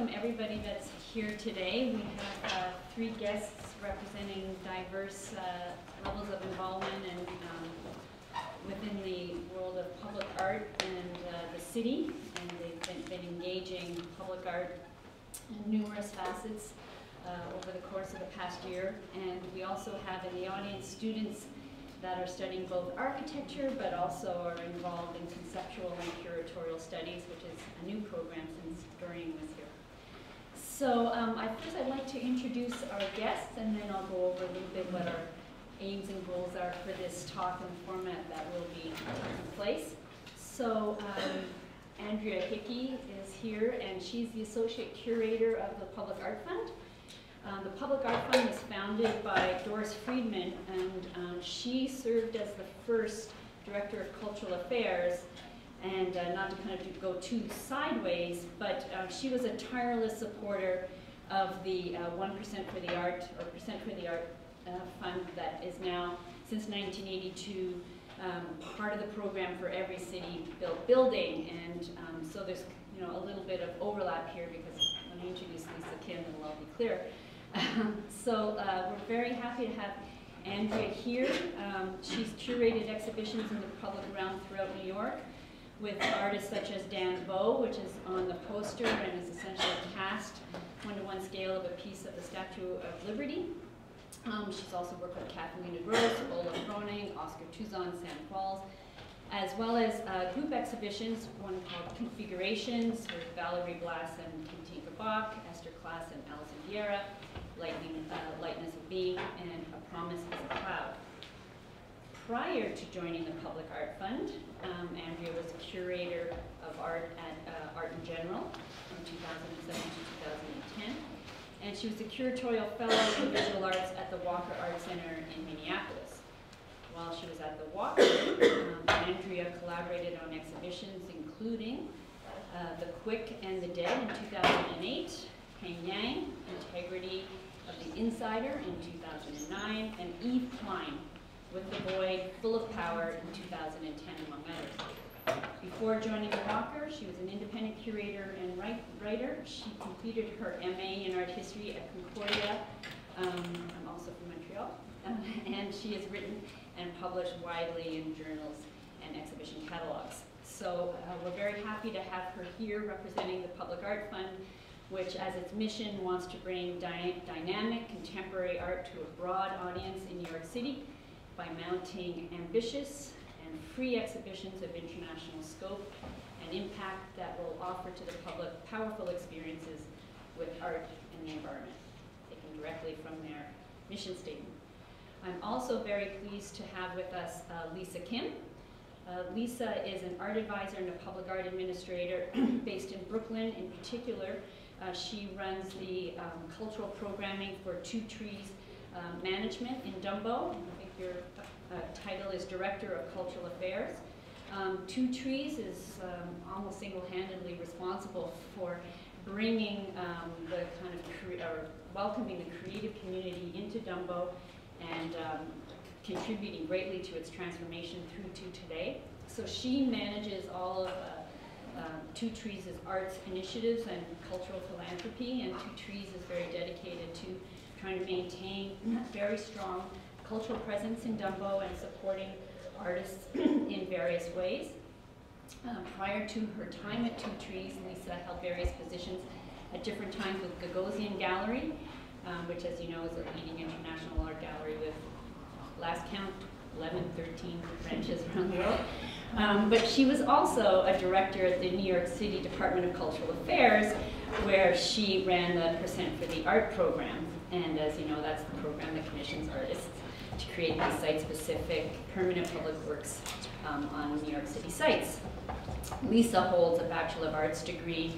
welcome everybody that's here today. We have three guests representing diverse levels of involvement and within the world of public art and the city, and they've been engaging public art in numerous facets over the course of the past year. And we also have in the audience students that are studying both architecture but also are involved in conceptual and curatorial studies, which is a new program since Doreen was here. So first I'd like to introduce our guests, and then I'll go over a little bit what our aims and goals are for this talk and format that will be taking place. So ndria Hickey is here, and she's the Associate Curator of the Public Art Fund. The Public Art Fund was founded by Doris Freeman, and she served as the first Director of Cultural Affairs, and not to kind of go too sideways, but she was a tireless supporter of the 1% for the Art, or Percent for the Art Fund that is now, since 1982, part of the program for every city built building. And so there's a little bit of overlap here, because when I introduce Lisa Kim, it'll all be clear. So we're very happy to have ndria here. She's curated exhibitions in the public realm throughout New York with artists such as Dubois, which is on the poster and is essentially a cast one-to-one scale of a piece of the Statue of Liberty. She's also worked with Caterina Rosa, Olafur, Oscar Tuzon, San Pauls, as well as group exhibitions, one called Configurations with Valerie Blass and Katinka Bach, Esther Klaas and Alison Vieira, Lightness of Being, and A Promise is a Cloud. Prior to joining the Public Art Fund, ndria was a curator of art at Art in General from 2007 to 2010, and she was a curatorial fellow in visual arts at the Walker Art Center in Minneapolis. While she was at the Walker, ndria collaborated on exhibitions including The Quick and the Dead in 2008, Hang Yang, Integrity of the Insider in 2009, and Eve Klein with The Void, Full of Power in 2010, among others. Before joining the Walker, she was an independent curator and writer. She completed her MA in art history at Concordia. I'm also from Montreal. And she has written and published widely in journals and exhibition catalogs. So we're very happy to have her here representing the Public Art Fund, which as its mission wants to bring dynamic contemporary art to a broad audience in New York City by mounting ambitious and free exhibitions of international scope and impact that will offer to the public powerful experiences with art and the environment, taken directly from their mission statement. I'm also very pleased to have with us Lisa Kim. Lisa is an art advisor and a public art administrator based in Brooklyn. In particular, she runs the cultural programming for Two Trees Management in Dumbo. I think your title is Director of Cultural Affairs. Two Trees is almost single-handedly responsible for bringing the kind of welcoming the creative community into Dumbo and contributing greatly to its transformation through to today. So she manages all of Two Trees' arts initiatives and cultural philanthropy, and Two Trees is very dedicated to trying to maintain a very strong cultural presence in Dumbo and supporting artists in various ways. Prior to her time at Two Trees, Lisa held various positions at different times with Gagosian Gallery, which, as you know, is a leading international art gallery with, last count, 11, 13 branches around the world. But she was also a director at the New York City Department of Cultural Affairs, where she ran the Percent for the Art program. And as you know, that's the program that commissions artists to create these site-specific permanent public works on New York City sites. Lisa holds a Bachelor of Arts degree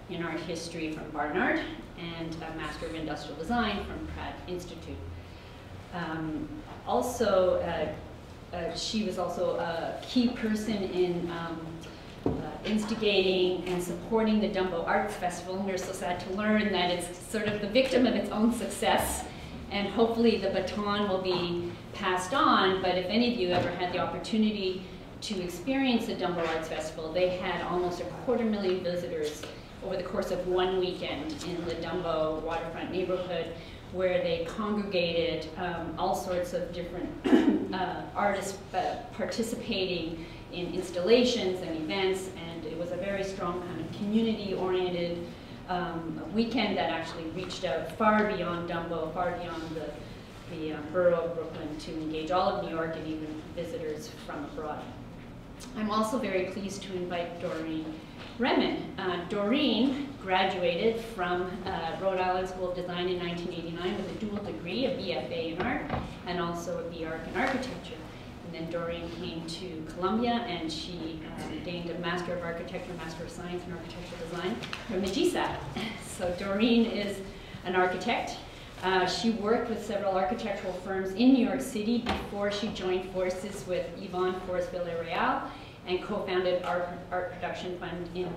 in art history from Barnard and a Master of Industrial Design from Pratt Institute. She was also a key person in instigating and supporting the Dumbo Arts Festival, and we're so sad to learn that it's sort of the victim of its own success, and hopefully the baton will be passed on. But if any of you ever had the opportunity to experience the Dumbo Arts Festival, they had almost 250,000 visitors over the course of one weekend in the Dumbo Waterfront neighborhood, where they congregated all sorts of different artists participating in installations and events, and it was a very strong kind of community-oriented weekend that actually reached out far beyond Dumbo, far beyond the borough of Brooklyn, to engage all of New York and even visitors from abroad. I'm also very pleased to invite Doreen Remen. Doreen graduated from Rhode Island School of Design in 1989 with a dual degree, a BFA in art, and also a BArch in architecture. And then Doreen came to Columbia, and she gained a Master of Architecture, Master of Science in Architectural Design from the GSAPP. So Doreen is an architect. She worked with several architectural firms in New York City before she joined forces with Yvonne Forest-Villarreal and co-founded Art Production Fund in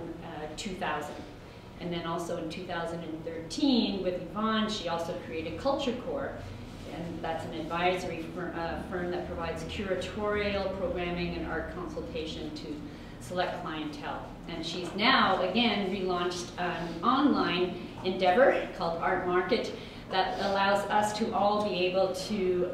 2000. And then also in 2013 with Yvonne, she also created Culture Corps. And that's an advisory firm that provides curatorial programming and art consultation to select clientele. And she's now, again, relaunched an online endeavor called Art Market that allows us to all be able to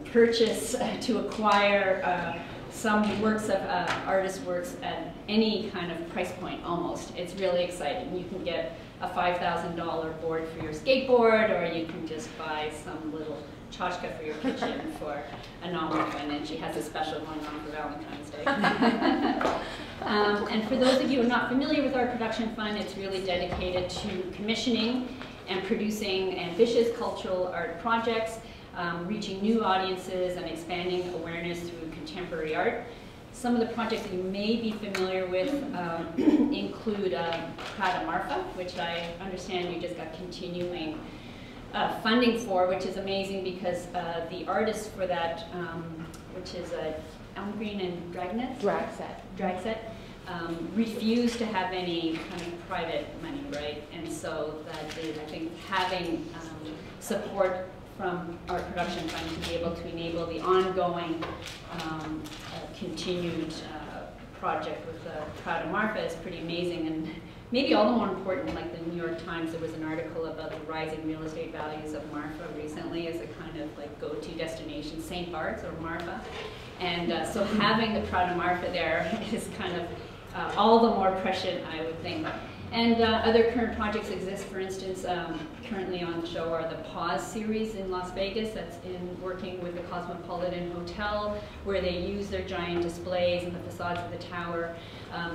purchase, to acquire some works of artist works at any kind of price point almost. It's really exciting. You can get a $5,000 board for your skateboard, or you can just buy some little tchotchke for your kitchen for a nominal fund, and she has a special going on for Valentine's Day. And for those of you who are not familiar with our production fund, it's really dedicated to commissioning and producing ambitious cultural art projects, reaching new audiences and expanding awareness through contemporary art. Some of the projects that you may be familiar with include Prada Marfa, which I understand you just got continuing funding for, which is amazing because the artist for that, which is Elm Green and Dragset, refused to have any kind of private money, right? And so that is, I think, having support from our production fund to be able to enable the ongoing continued project with Prada Marfa is pretty amazing. And maybe all the more important, like the New York Times, there was an article about the rising real estate values of Marfa recently as a kind of like go-to destination, St. Bart's or Marfa. And so having the Prada Marfa there is kind of all the more prescient, I would think. And other current projects exist. For instance, currently on the show are the Pause series in Las Vegas. That's in working with the Cosmopolitan Hotel, where they use their giant displays and the facades of the tower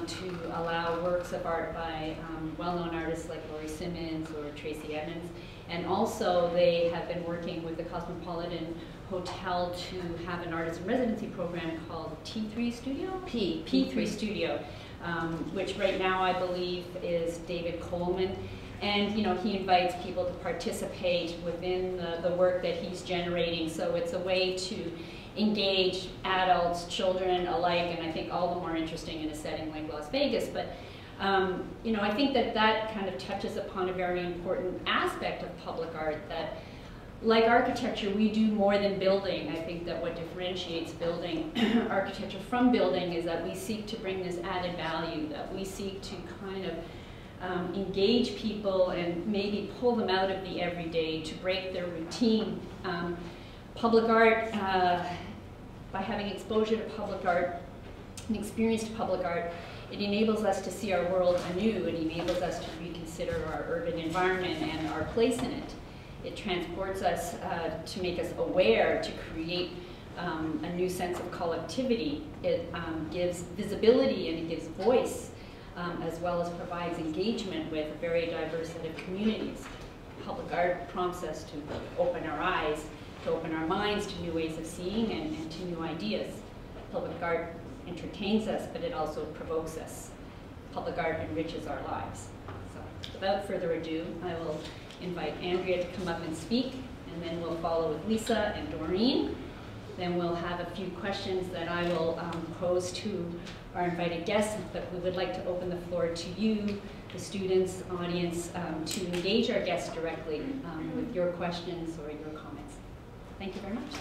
to allow works of art by well-known artists like Laurie Simmons or Tracy Evans. And also they have been working with the Cosmopolitan Hotel to have an artist in residency program called T3 Studio? P3 Studio. Which right now I believe is David Coleman. And you know, he invites people to participate within the work that he's generating. So it's a way to engage adults, children alike, and I think all the more interesting in a setting like Las Vegas. But you know, I think that that kind of touches upon a very important aspect of public art, that like architecture, we do more than building. I think that what differentiates building architecture from building is that we seek to bring this added value, that we seek to kind of engage people and maybe pull them out of the everyday to break their routine. Public art, by having exposure to public art and experience to public art, it enables us to see our world anew. It enables us to reconsider our urban environment and our place in it. It transports us to make us aware, to create a new sense of collectivity. It gives visibility and it gives voice, as well as provides engagement with a very diverse set of communities. Public art prompts us to open our eyes, to open our minds to new ways of seeing and to new ideas. Public art entertains us, but it also provokes us. Public art enriches our lives. So without further ado, I will invite Andrea to come up and speak, and then we'll follow with Lisa and Doreen. Then we'll have a few questions that I will pose to our invited guests, but we would like to open the floor to you, the students, audience, to engage our guests directly with your questions or your comments. Thank you very much.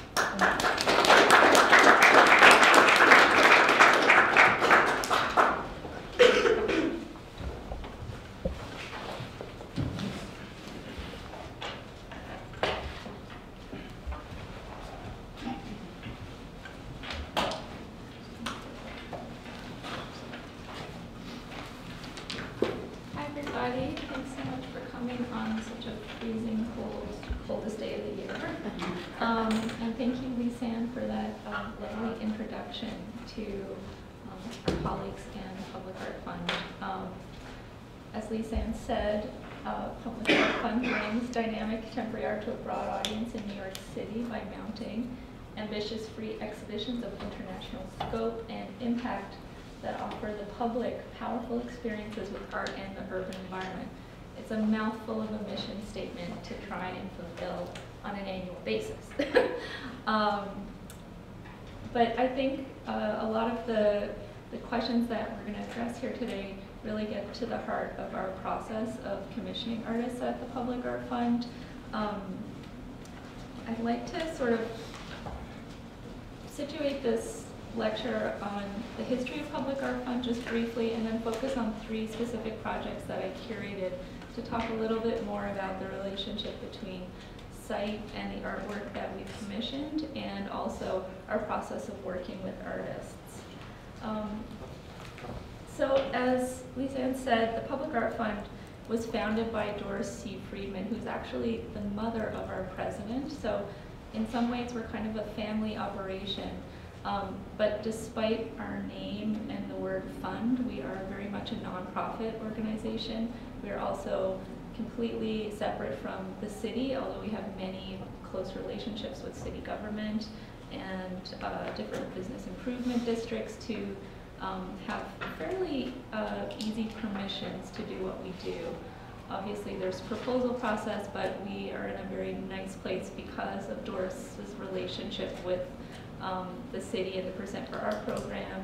everybody. Thanks so much for coming on such a freezing coldest day of the year. And thank you, Lise, for that lovely introduction to our colleagues and the Public Art Fund. As Lise said, Public Art Fund brings dynamic contemporary art to a broad audience in New York City by mounting ambitious free exhibitions of international scope and impact that offer the public powerful experiences with art and the urban environment. It's a mouthful of a mission statement to try and fulfill on an annual basis. But I think a lot of the questions that we're going to address here today really get to the heart of our process of commissioning artists at the Public Art Fund. I'd like to sort of situate this lecture on the history of Public Art Fund just briefly, and then focus on 3 specific projects that I curated to talk a little bit more about the relationship between site and the artwork that we've commissioned, and also our process of working with artists. So as Lise said, the Public Art Fund was founded by Doris C. Freeman, who's actually the mother of our president. So in some ways, we're kind of a family operation. But despite our name and the word fund, we are very much a nonprofit organization. We are also completely separate from the city, although we have many close relationships with city government and different business improvement districts to have fairly easy permissions to do what we do. Obviously, there's a proposal process, but we are in a very nice place because of Doris's relationship with the city and the Percent for Art program,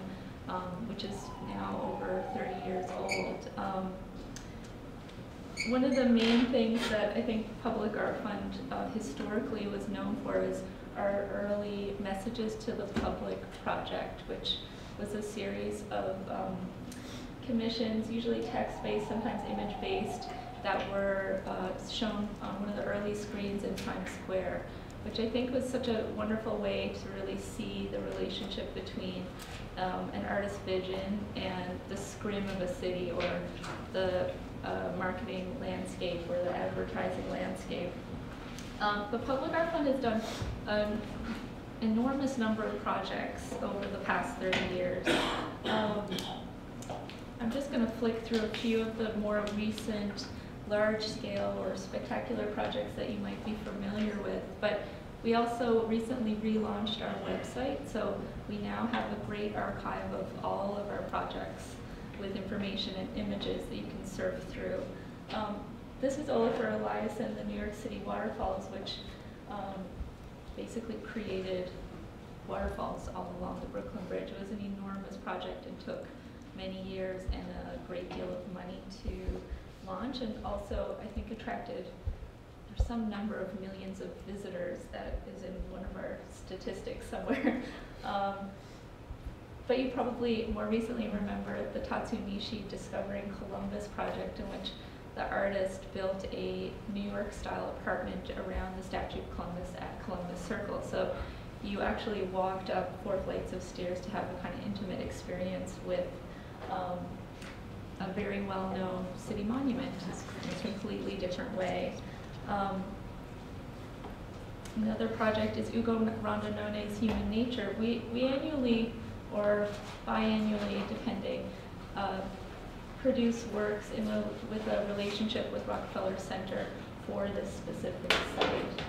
which is now over 30 years old. One of the main things that I think Public Art Fund historically was known for is our early Messages to the Public project, which was a series of commissions, usually text-based, sometimes image-based, that were shown on one of the early screens in Times Square, which I think was such a wonderful way to really see the relationship between an artist's vision and the scrim of a city, or the marketing landscape, or the advertising landscape. But Public Art Fund has done an enormous number of projects over the past 30 years. I'm just going to flick through a few of the more recent large-scale or spectacular projects that you might be familiar with, but we also recently relaunched our website, so we now have a great archive of all of our projects with information and images that you can surf through. This is Olafur, Elias, and the New York City Waterfalls, which basically created waterfalls all along the Brooklyn Bridge. It was an enormous project and took many years and a great deal of money to launch, and also I think attracted some number of millions of visitors. That is in one of our statistics somewhere. But you probably more recently remember the Tatsumishi Discovering Columbus project, in which the artist built a New York-style apartment around the statue of Columbus at Columbus Circle. So you actually walked up 4 flights of stairs to have a kind of intimate experience with a very well-known city monument in a completely different way. Another project is Ugo Rondinone's Human Nature. We annually, or biannually, depending, produce works with a relationship with Rockefeller Center for this specific site.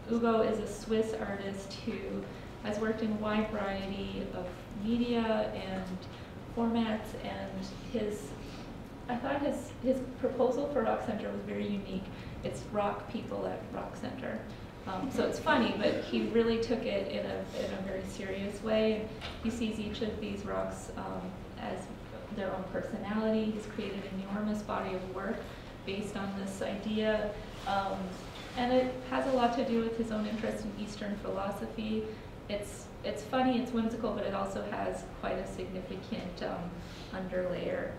Ugo is a Swiss artist who has worked in a wide variety of media and formats, and I thought his proposal for Rock Center was very unique. It's rock people at Rock Center. So it's funny, but he really took it in a very serious way. He sees each of these rocks as their own personality. He's created an enormous body of work based on this idea. And it has a lot to do with his own interest in Eastern philosophy. It's funny, it's whimsical, but it also has quite a significant underlayer.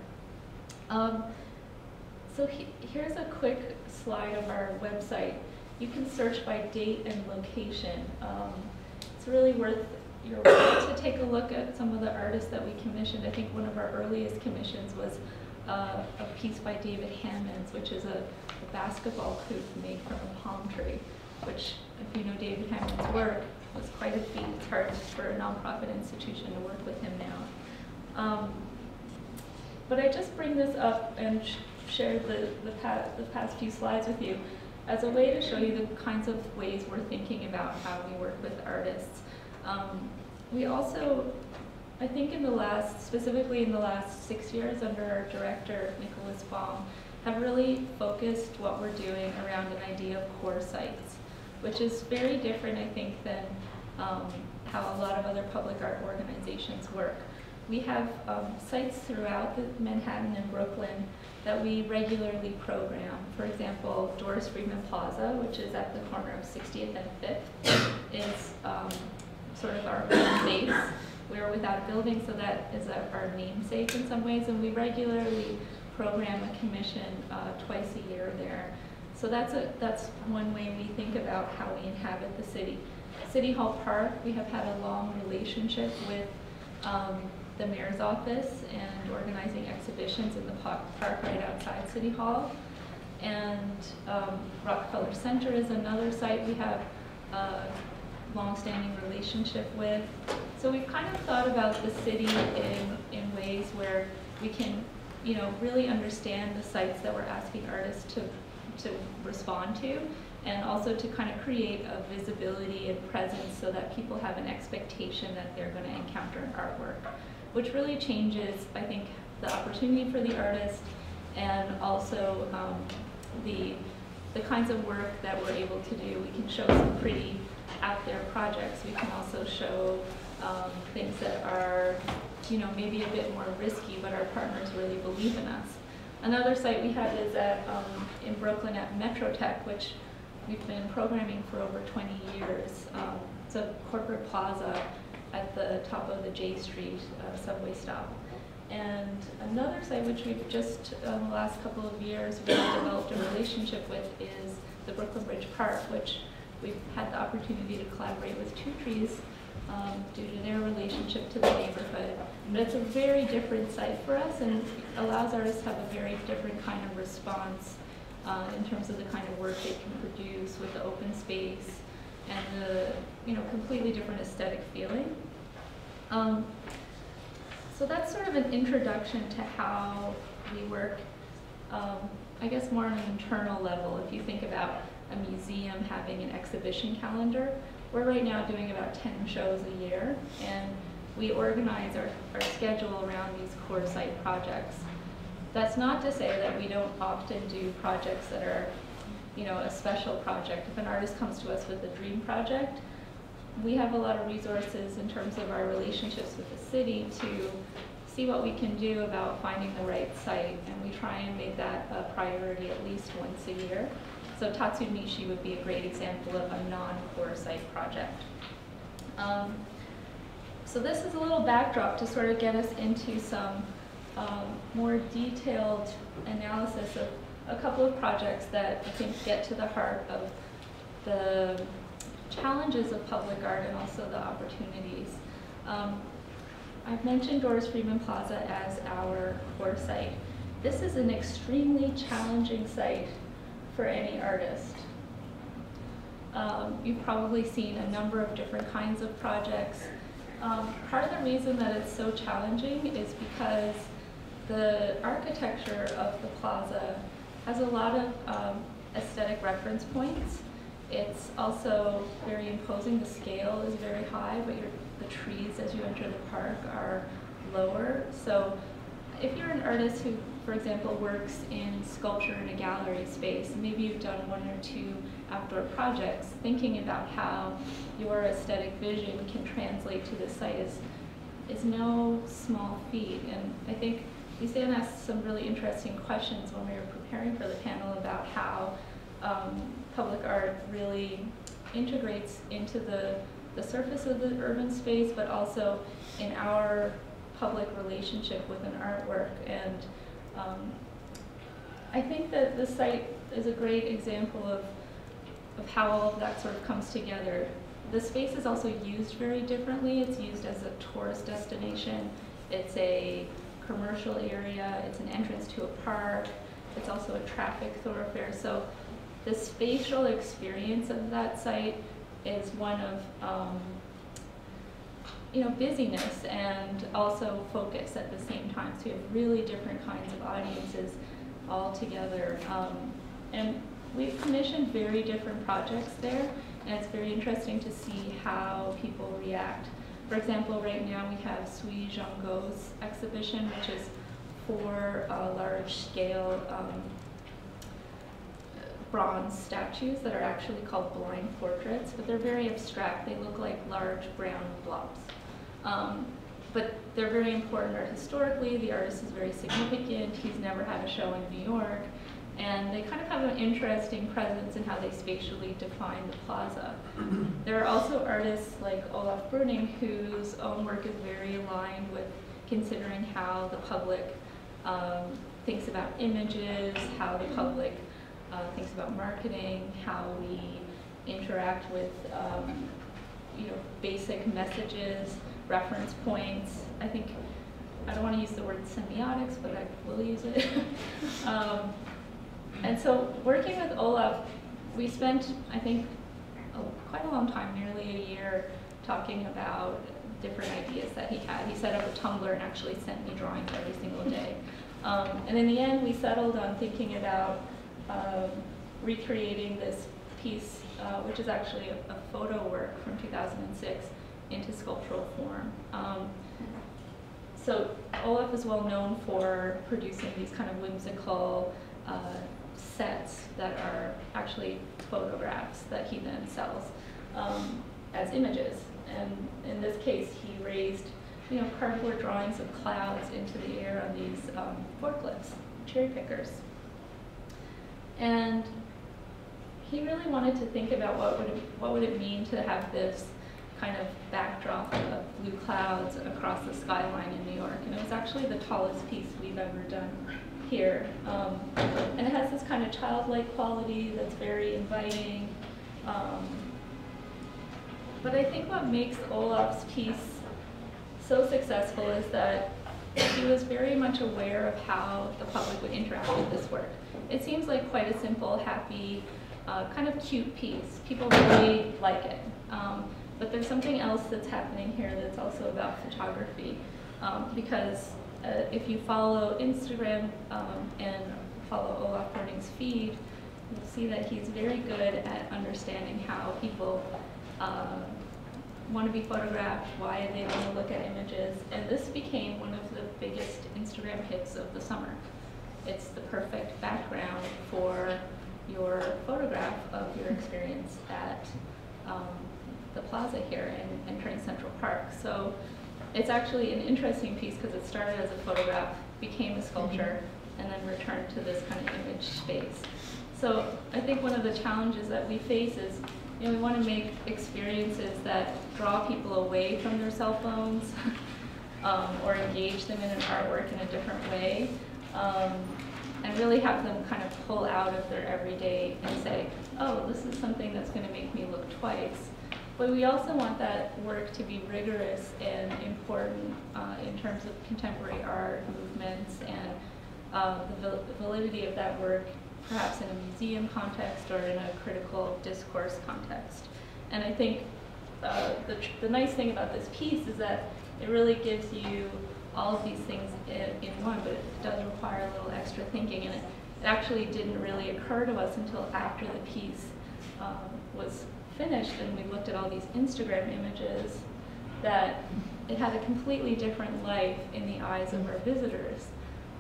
So here's a quick slide of our website. You can search by date and location. It's really worth your while to take a look at some of the artists that we commissioned. I think one of our earliest commissions was a piece by David Hammonds, which is a basketball hoop made from a palm tree, which, if you know David Hammond's work, was quite a feat. It's hard for a nonprofit institution to work with him now. But I just bring this up and share the past few slides with you as a way to show you the kinds of ways we're thinking about how we work with artists. We also, I think specifically in the last 6 years under our director, Nicholas Baum, have really focused what we're doing around an idea of core sites, which is very different, I think, than how a lot of other public art organizations work. We have sites throughout Manhattan and Brooklyn that we regularly program. For example, Doris Freeman Plaza, which is at the corner of 60th and 5th, is sort of our home base. We're without a building, so that is our namesake in some ways, and we regularly program a commission twice a year there. So that's one way we think about how we inhabit the city. City Hall Park, we have had a long relationship with the mayor's office and organizing exhibitions in the park right outside City Hall. And Rockefeller Center is another site we have a long-standing relationship with. So we've kind of thought about the city in ways where we can, really understand the sites that we're asking artists to respond to, and also to kind of create a visibility and presence so that people have an expectation that they're going to encounter an artwork, which really changes, I think, the opportunity for the artist, and also the kinds of work that we're able to do. We can show some pretty out there projects. We can also show things that are, maybe a bit more risky, but our partners really believe in us. Another site we have is in Brooklyn at Metrotech, which we've been programming for over 20 years. It's a corporate plaza at the top of the J Street subway stop. And another site which we've just, in the last couple of years, really developed a relationship with is the Brooklyn Bridge Park, which we've had the opportunity to collaborate with Two Trees due to their relationship to the neighborhood. But it's a very different site for us and allows artists to have a very different kind of response in terms of the kind of work they can produce with the open space and the completely different aesthetic feeling. So that's sort of an introduction to how we work, I guess more on an internal level. If you think about a museum having an exhibition calendar, we're right now doing about 10 shows a year, and we organize our schedule around these core site projects. That's not to say that we don't often do projects that are, a special project. If an artist comes to us with a dream project, we have a lot of resources in terms of our relationships with the city to see what we can do about finding the right site, and we try and make that a priority at least once a year. So Tatsumishi would be a great example of a non-core site project. So this is a little backdrop to sort of get us into some more detailed analysis of a couple of projects that I think get to the heart of the challenges of public art and also the opportunities. I've mentioned Doris Freeman Plaza as our core site. This is an extremely challenging site for any artist. You've probably seen a number of different kinds of projects. Part of the reason that it's so challenging is because the architecture of the plaza has a lot of aesthetic reference points. It's also very imposing. The scale is very high, but the trees as you enter the park are lower. So if you're an artist who, for example, works in sculpture in a gallery space, maybe you've done one or two outdoor projects, thinking about how your aesthetic vision can translate to the site is no small feat. And I think Lise asked some really interesting questions when we were preparing for the panel about how public art really integrates into the surface of the urban space, but also in our public relationship with an artwork. And I think that the site is a great example of how all of that sort of comes together. The space is also used very differently. It's used as a tourist destination. It's a commercial area, it's an entrance to a park, it's also a traffic thoroughfare. So the spatial experience of that site is one of busyness and also focus at the same time. So you have really different kinds of audiences all together. And we've commissioned very different projects there, and it's very interesting to see how people react. For example, right now we have Suijongos Exhibition, which is 4 large-scale bronze statues that are actually called blind portraits, but they're very abstract. They look like large brown blobs. But they're very important art historically. The artist is very significant. He's never had a show in New York. And they kind of have an interesting presence in how they spatially define the plaza. There are also artists like Olafur, whose own work is very aligned with considering how the public thinks about images, how the public thinks about marketing, how we interact with basic messages, reference points. I don't want to use the word semiotics, but I will use it. And so working with Olaf, we spent, I think, quite a long time, nearly a year, talking about different ideas that he had. He set up a Tumblr and actually sent me drawings every single day. And in the end, we settled on thinking about recreating this piece, which is actually a photo work from 2006, into sculptural form. So Olaf is well known for producing these kind of whimsical sets that are actually photographs that he then sells as images. And in this case, he raised cardboard drawings of clouds into the air on these forklifts, cherry pickers. And he really wanted to think about what would it mean to have this kind of backdrop of blue clouds across the skyline in New York. And it was actually the tallest piece we've ever done here. And it has this kind of childlike quality that's very inviting. But I think what makes Olaf's piece so successful is that he was very much aware of how the public would interact with this work. It seems like quite a simple, happy, kind of cute piece. People really like it. But there's something else that's happening here that's also about photography. Because if you follow Instagram and follow Olafur's feed, you'll see that he's very good at understanding how people want to be photographed, why they want to look at images. And this became one of the biggest Instagram hits of the summer. It's the perfect background for your photograph of your experience at the Plaza here in entering Central Park. So it's actually an interesting piece because it started as a photograph, became a sculpture, and then returned to this kind of image space. So I think one of the challenges that we face is, we want to make experiences that draw people away from their cell phones or engage them in an artwork in a different way, and really have them kind of pull out of their everyday and say, oh, this is something that's going to make me look twice. But we also want that work to be rigorous and important in terms of contemporary art movements and the validity of that work, perhaps in a museum context or in a critical discourse context. And I think the nice thing about this piece is that it really gives you all of these things in one, but it does require a little extra thinking. And it actually didn't really occur to us until after the piece was finished and we looked at all these Instagram images that it had a completely different life in the eyes of our visitors.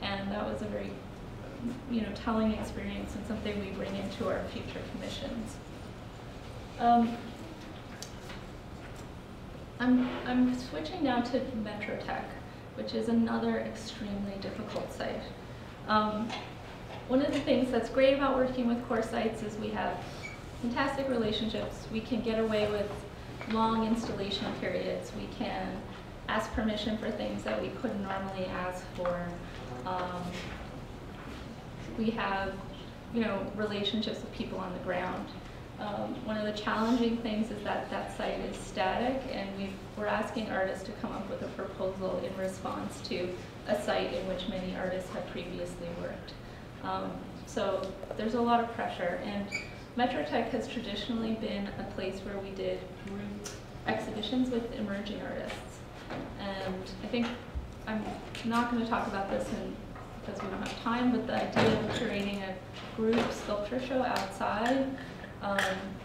And that was a very telling experience and something we bring into our future commissions. I'm switching now to Metrotech, which is another extremely difficult site. One of the things that's great about working with core sites is we have fantastic relationships. We can get away with long installation periods. We can ask permission for things that we couldn't normally ask for. We have, relationships with people on the ground. One of the challenging things is that that site is static, and we're asking artists to come up with a proposal in response to a site in which many artists have previously worked. So there's a lot of pressure, and Metrotech has traditionally been a place where we did group exhibitions with emerging artists. And I think I'm not going to talk about this because we don't have time, but the idea of creating a group sculpture show outside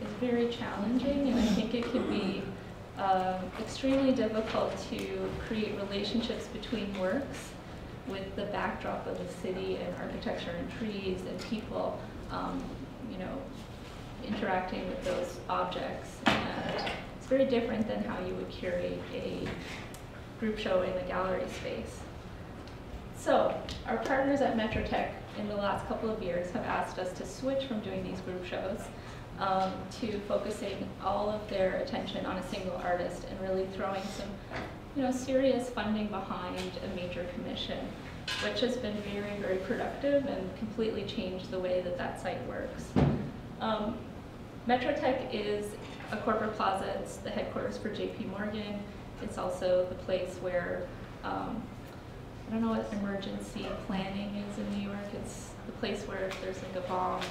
is very challenging, and I think it can be extremely difficult to create relationships between works with the backdrop of the city and architecture and trees and people, you know, interacting with those objects. And it's very different than how you would curate a group show in a gallery space. So our partners at Metrotech in the last couple of years have asked us to switch from doing these group shows to focusing all of their attention on a single artist and really throwing some, you know, serious funding behind a major commission, which has been very, very productive and completely changed the way that that site works. Metrotech is a corporate plaza. It's the headquarters for JP Morgan. It's also the place where, I don't know what emergency planning is in New York. It's the place where if there's like a bomb,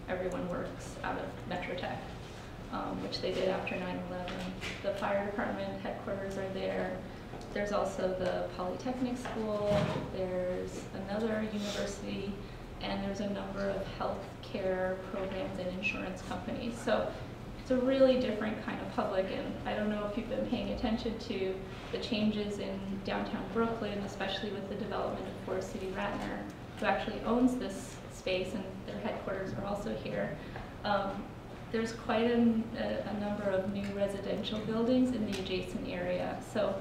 everyone works out of Metrotech, which they did after 9/11. The fire department headquarters are there. There's also the Polytechnic School. There's another university, and there's a number of healthcare programs and insurance companies. So it's a really different kind of public, and I don't know if you've been paying attention to the changes in downtown Brooklyn, especially with the development of Forest City Ratner, who actually owns this space, and their headquarters are also here. There's quite a number of new residential buildings in the adjacent area. So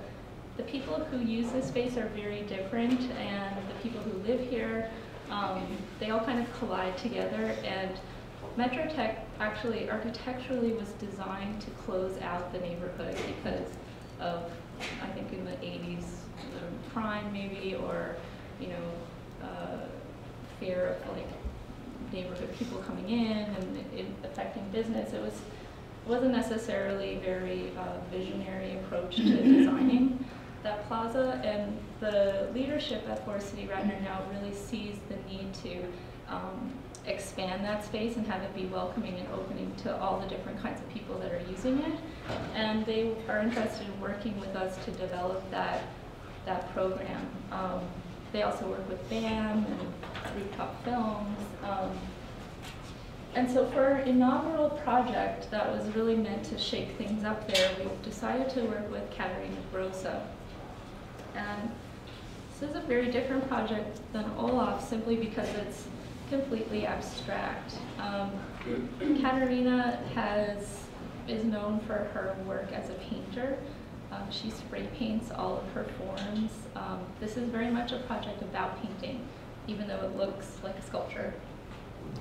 the people who use this space are very different, and the people who live here, they all kind of collide together. And Metrotech actually architecturally was designed to close out the neighborhood because of, I think in the 80s, the crime maybe, or, you know, fear of like neighborhood people coming in and it affecting business. It wasn't necessarily a very visionary approach to designing that plaza, and the leadership at Forest City Ratner now really sees the need to expand that space and have it be welcoming and opening to all the different kinds of people that are using it. And they are interested in working with us to develop that program. They also work with BAM and Rooftop Films. And so for our inaugural project that was really meant to shake things up there, we decided to work with Caterina Rosa. And this is a very different project than Olaf simply because it's completely abstract. Caterina is known for her work as a painter. She spray paints all of her forms. This is very much a project about painting, even though it looks like a sculpture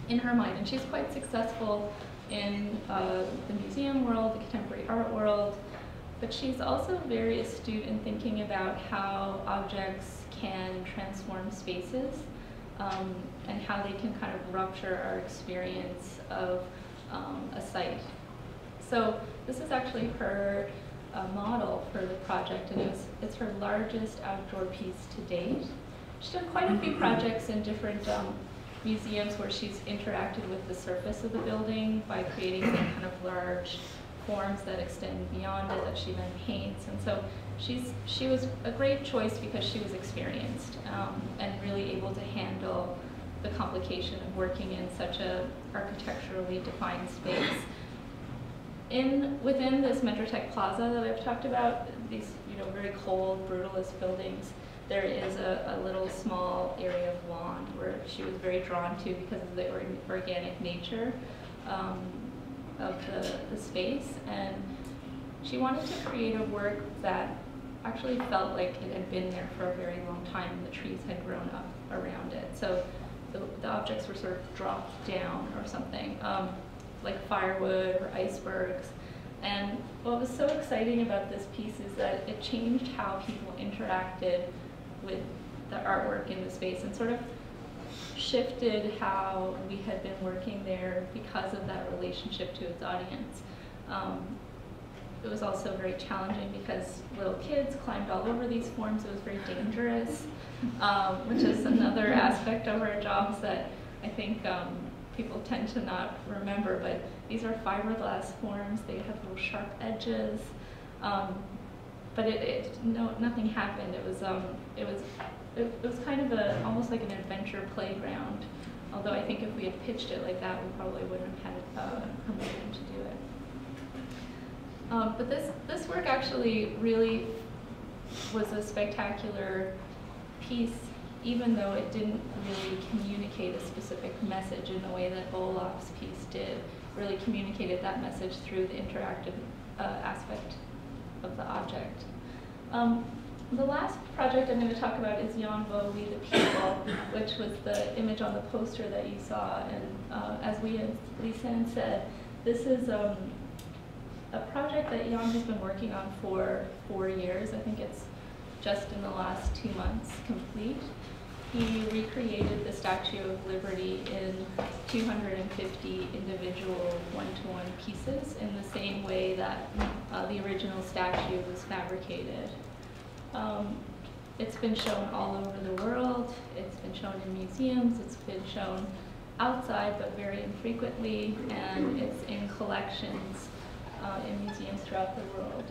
in her mind. And she's quite successful in the museum world, the contemporary art world, but she's also very astute in thinking about how objects can transform spaces and how they can kind of rupture our experience of a site. So this is actually her model for the project, and it's her largest outdoor piece to date. She's done quite a few projects in different museums where she's interacted with the surface of the building by creating kind of large forms that extend beyond it that she then paints. And so she was a great choice because she was experienced and really able to handle the complication of working in such a architecturally defined space. Within this Metrotech Plaza that I've talked about, these very cold, brutalist buildings, there is a little small area of lawn where she was very drawn to because of the organic nature of the space. And she wanted to create a work that actually felt like it had been there for a very long time and the trees had grown up around it. So the objects were sort of dropped down or something, like firewood or icebergs. And what was so exciting about this piece is that it changed how people interacted with the artwork in the space and sort of shifted how we had been working there because of that relationship to its audience. It was also very challenging because little kids climbed all over these forms. It was very dangerous, which is another aspect of our jobs that I think people tend to not remember, but these are fiberglass forms. They have little sharp edges, but nothing happened. It was kind of almost like an adventure playground. Although I think if we had pitched it like that, we probably wouldn't have had permission to do it. But this work actually really was a spectacular piece, even though it didn't really communicate a specific message in the way that Olaf's piece did. Really communicated that message through the interactive aspect of the object. The last project I'm going to talk about is Jan Bo, We the People, which was the image on the poster that you saw. And as Lise said, this is a project that Jan has been working on for 4 years. I think it's just in the last 2 months complete. He recreated the Statue of Liberty in 250 individual one-to-one pieces in the same way that the original statue was fabricated. It's been shown all over the world. It's been shown in museums. It's been shown outside, but very infrequently, and it's in collections in museums throughout the world.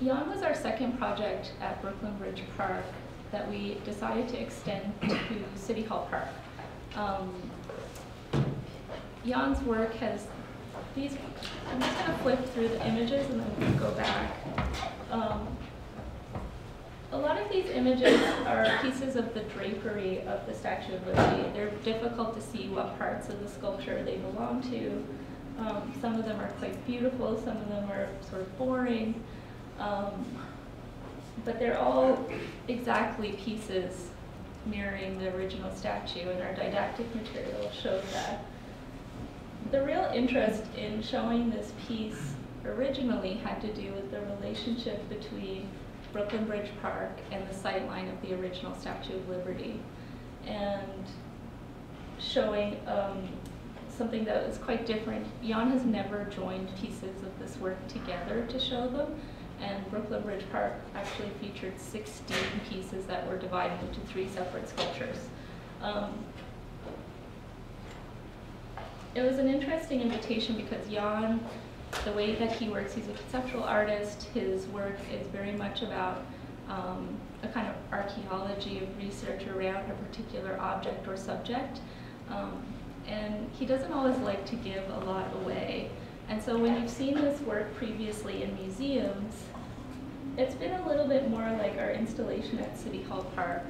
Jan was our second project at Brooklyn Bridge Park that we decided to extend to City Hall Park. Jan's work has these, I'm just going to flip through the images and then we can go back. A lot of these images are pieces of the drapery of the Statue of Liberty. They're difficult to see what parts of the sculpture they belong to. Some of them are quite beautiful, some of them are sort of boring. But they're all exactly pieces mirroring the original statue, and our didactic material shows that. The real interest in showing this piece originally had to do with the relationship between Brooklyn Bridge Park and the sightline of the original Statue of Liberty, and showing something that was quite different. Jan has never joined pieces of this work together to show them, and Brooklyn Bridge Park actually featured 16 pieces that were divided into 3 separate sculptures. It was an interesting invitation because Jan, the way that he works, he's a conceptual artist. His work is very much about a kind of archaeology of research around a particular object or subject. And he doesn't always like to give a lot away. And so when you've seen this work previously in museums, it's been a little bit more like our installation at City Hall Park.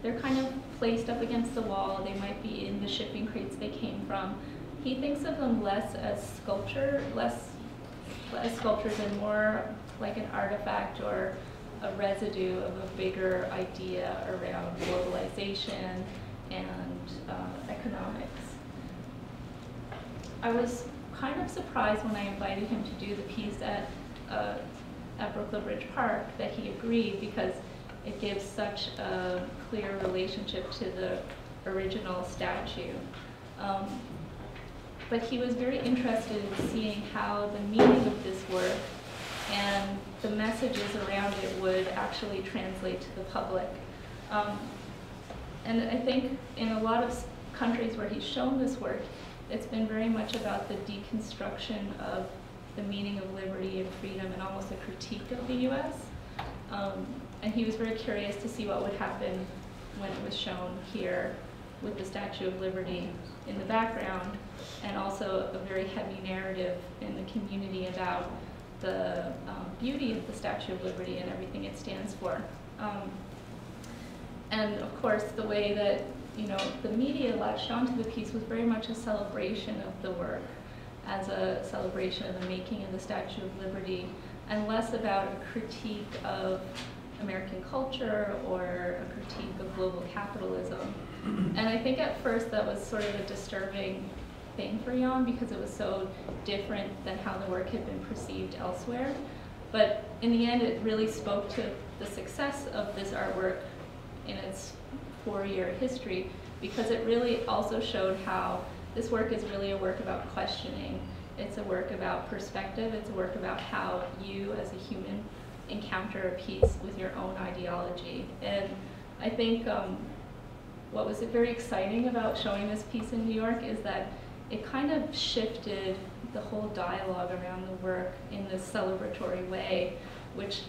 They're kind of placed up against the wall. They might be in the shipping crates they came from. He thinks of them less as sculpture, less as sculptures and more like an artifact or a residue of a bigger idea around globalization and economics. I was kind of surprised when I invited him to do the piece at Brooklyn Bridge Park that he agreed, because it gives such a clear relationship to the original statue. But he was very interested in seeing how the meaning of this work and the messages around it would actually translate to the public. And I think in a lot of countries where he's shown this work, it's been very much about the deconstruction of the meaning of liberty and freedom and almost a critique of the US. And he was very curious to see what would happen when it was shown here with the Statue of Liberty in the background, and also a very heavy narrative in the community about the beauty of the Statue of Liberty and everything it stands for. And of course, the way that the media latched onto the piece was very much a celebration of the work, as a celebration of the making of the Statue of Liberty, and less about a critique of American culture or a critique of global capitalism. And I think at first that was sort of a disturbing thing for Jan, because it was so different than how the work had been perceived elsewhere. But in the end, it really spoke to the success of this artwork in its 4-year history, because it really also showed how this work is really a work about questioning. It's a work about perspective. It's a work about how you as a human encounter a piece with your own ideology. And I think what was very exciting about showing this piece in New York is that it kind of shifted the whole dialogue around the work in this celebratory way, which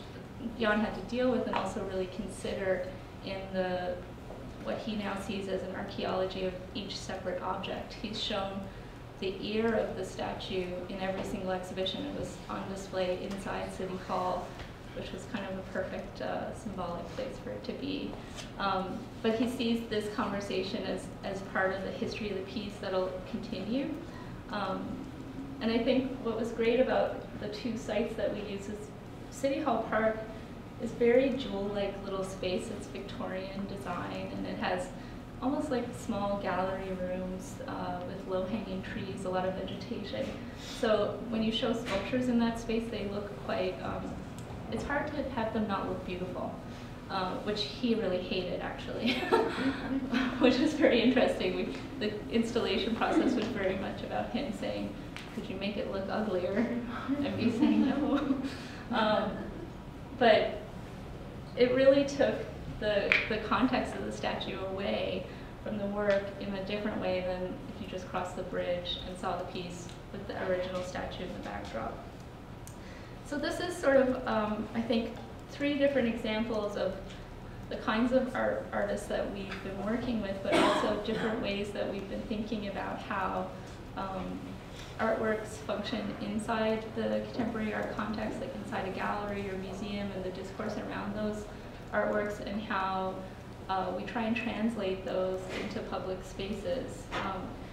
Jan had to deal with and also really consider in what he now sees as an archaeology of each separate object. He's shown the ear of the statue in every single exhibition. It was on display inside City Hall, which was kind of a perfect symbolic place for it to be. But he sees this conversation as part of the history of the piece that'll continue. And I think what was great about the 2 sites that we use is City Hall Park is very jewel-like little space. It's Victorian design, and it has almost like small gallery rooms with low-hanging trees, a lot of vegetation. So when you show sculptures in that space, they look quite, it's hard to have them not look beautiful, which he really hated, actually, which is very interesting. The installation process was very much about him saying, could you make it look uglier? And me saying no. But it really took the context of the statue away from the work in a different way than if you just crossed the bridge and saw the piece with the original statue in the backdrop. So this is sort of, I think, 3 different examples of the kinds of artists that we've been working with, but also different ways that we've been thinking about how artworks function inside the contemporary art context, like inside a gallery or museum, and the discourse around those artworks, and how we try and translate those into public spaces.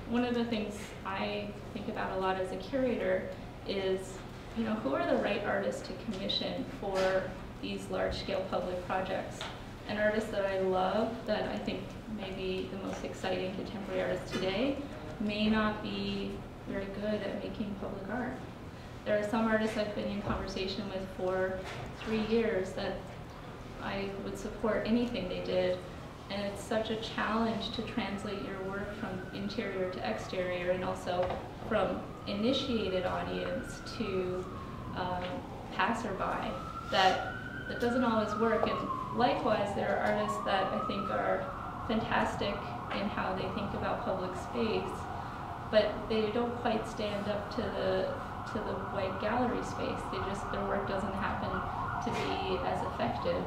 One of the things I think about a lot as a curator is, who are the right artists to commission for these large-scale public projects? An artist that I love, that I think may be the most exciting contemporary artist today, may not be very good at making public art. There are some artists I've been in conversation with for 3 years that I would support anything they did, and it's such a challenge to translate your work from interior to exterior, and also from initiated audience to passerby, that doesn't always work. And likewise, there are artists that I think are fantastic in how they think about public space, but they don't quite stand up to the white gallery space. Their work doesn't happen to be as effective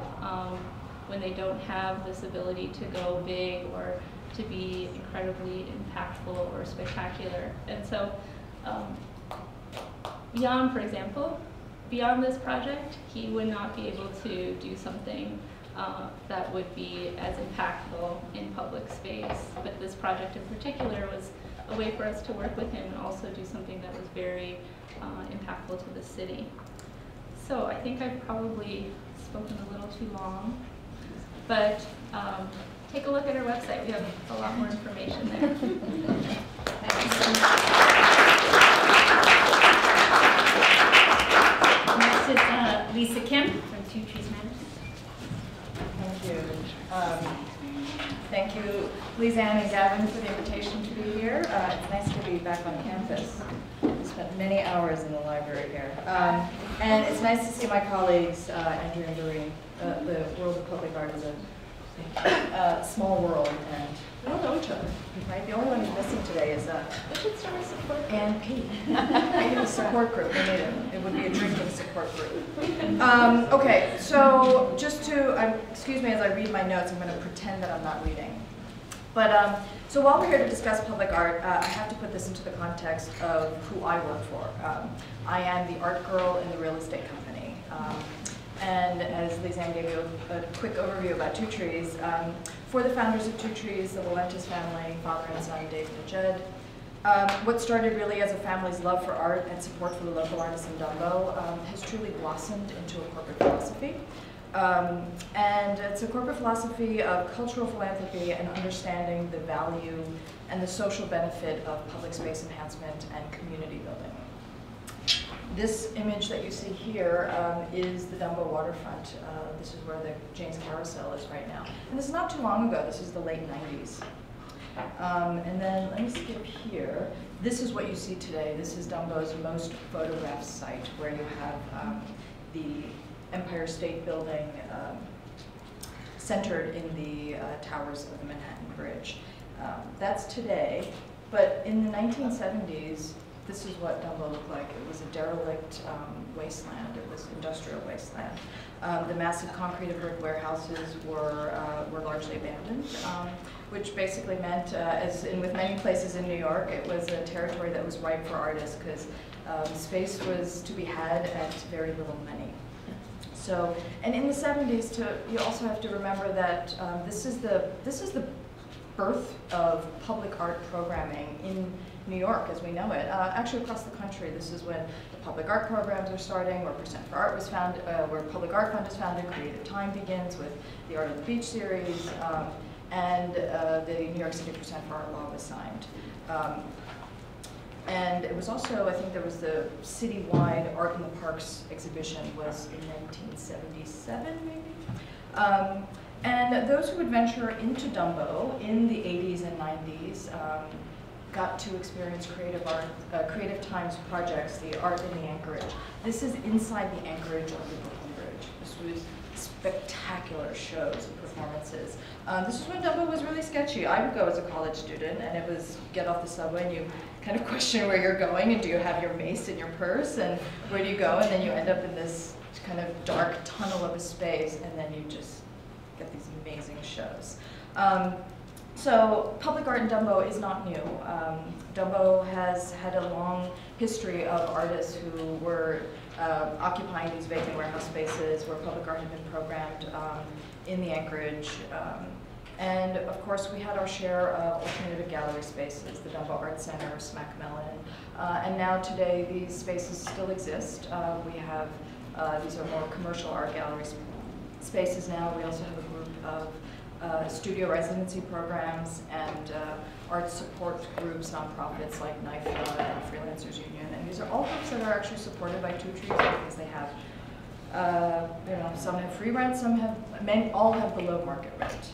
when they don't have this ability to go big or to be incredibly impactful or spectacular. And so Jan, for example, beyond this project, he would not be able to do something that would be as impactful in public space. But this project in particular was a way for us to work with him and also do something that was very impactful to the city. So I think I've probably spoken a little too long, but take a look at our website. We have a lot more information there. Next is Lisa Kim from 2 Trees Matter. Thank you. Thank you, Lise and Gavin, for the invitation to be here. It's nice to be back on campus. I spent many hours in the library here. And it's nice to see my colleagues, Andrew and Doreen. The world of public art is a small world, and we all know each other, right? The only one who's missing today is We should start a support group. Ann P. We need a support group. We need it. It would be a drinking support group. Okay, so just to, excuse me as I read my notes, I'm going to pretend that I'm not reading. But so while we're here to discuss public art, I have to put this into the context of who I work for. I am the art girl in the real estate company. And as Lisanne gave you a quick overview about 2 Trees, for the founders of 2 Trees, the Valentis family, father and son, David and Jed, what started really as a family's love for art and support for the local artists in Dumbo has truly blossomed into a corporate philosophy. And it's a corporate philosophy of cultural philanthropy and understanding the value and the social benefit of public space enhancement and community building. This image that you see here is the Dumbo Waterfront. This is where the James Carousel is right now. And this is not too long ago. This is the late 90s. And then let me skip here. This is what you see today. This is Dumbo's most photographed site, where you have the Empire State Building centered in the towers of the Manhattan Bridge. That's today, but in the 1970s, this is what Dumbo looked like. It was a derelict wasteland. It was industrial wasteland. The massive concrete and brick warehouses were largely abandoned, which basically meant, as in with many places in New York, it was a territory that was ripe for artists because space was to be had at very little money. So, and in the 70s, you also have to remember that this is the birth of public art programming in New York as we know it. Actually across the country, this is when the public art programs are starting, where Percent for Art was founded, where Public Art Fund is founded, Creative Time begins with the Art on the Beach series, and the New York City Percent for Art law was signed. And it was also, I think there was the citywide Art in the Parks exhibition was in 1977 maybe? And those who would venture into Dumbo in the 80s and 90s got to experience creative art, Creative Times projects, the art in the Anchorage. This is inside the Anchorage of the Brooklyn Bridge. This was spectacular shows and performances. This is when Dumbo was really sketchy. I would go as a college student, and it was get off the subway and you kind of question where you're going, and do you have your mace in your purse, and where do you go, and then you end up in this kind of dark tunnel of a space, and then you just get these amazing shows. So public art in Dumbo is not new. Dumbo has had a long history of artists who were occupying these vacant warehouse spaces where public art had been programmed in the Anchorage. And of course, we had our share of alternative gallery spaces, the Dumbo Art Center, Smack Mellon. And now today, these spaces still exist. We have, these are more commercial art gallery spaces now. We also have a group of studio residency programs and art support groups, nonprofits like NIFA and Freelancers Union. And these are all groups that are actually supported by Two Trees because they have, some have free rent, some have, all have below market rent.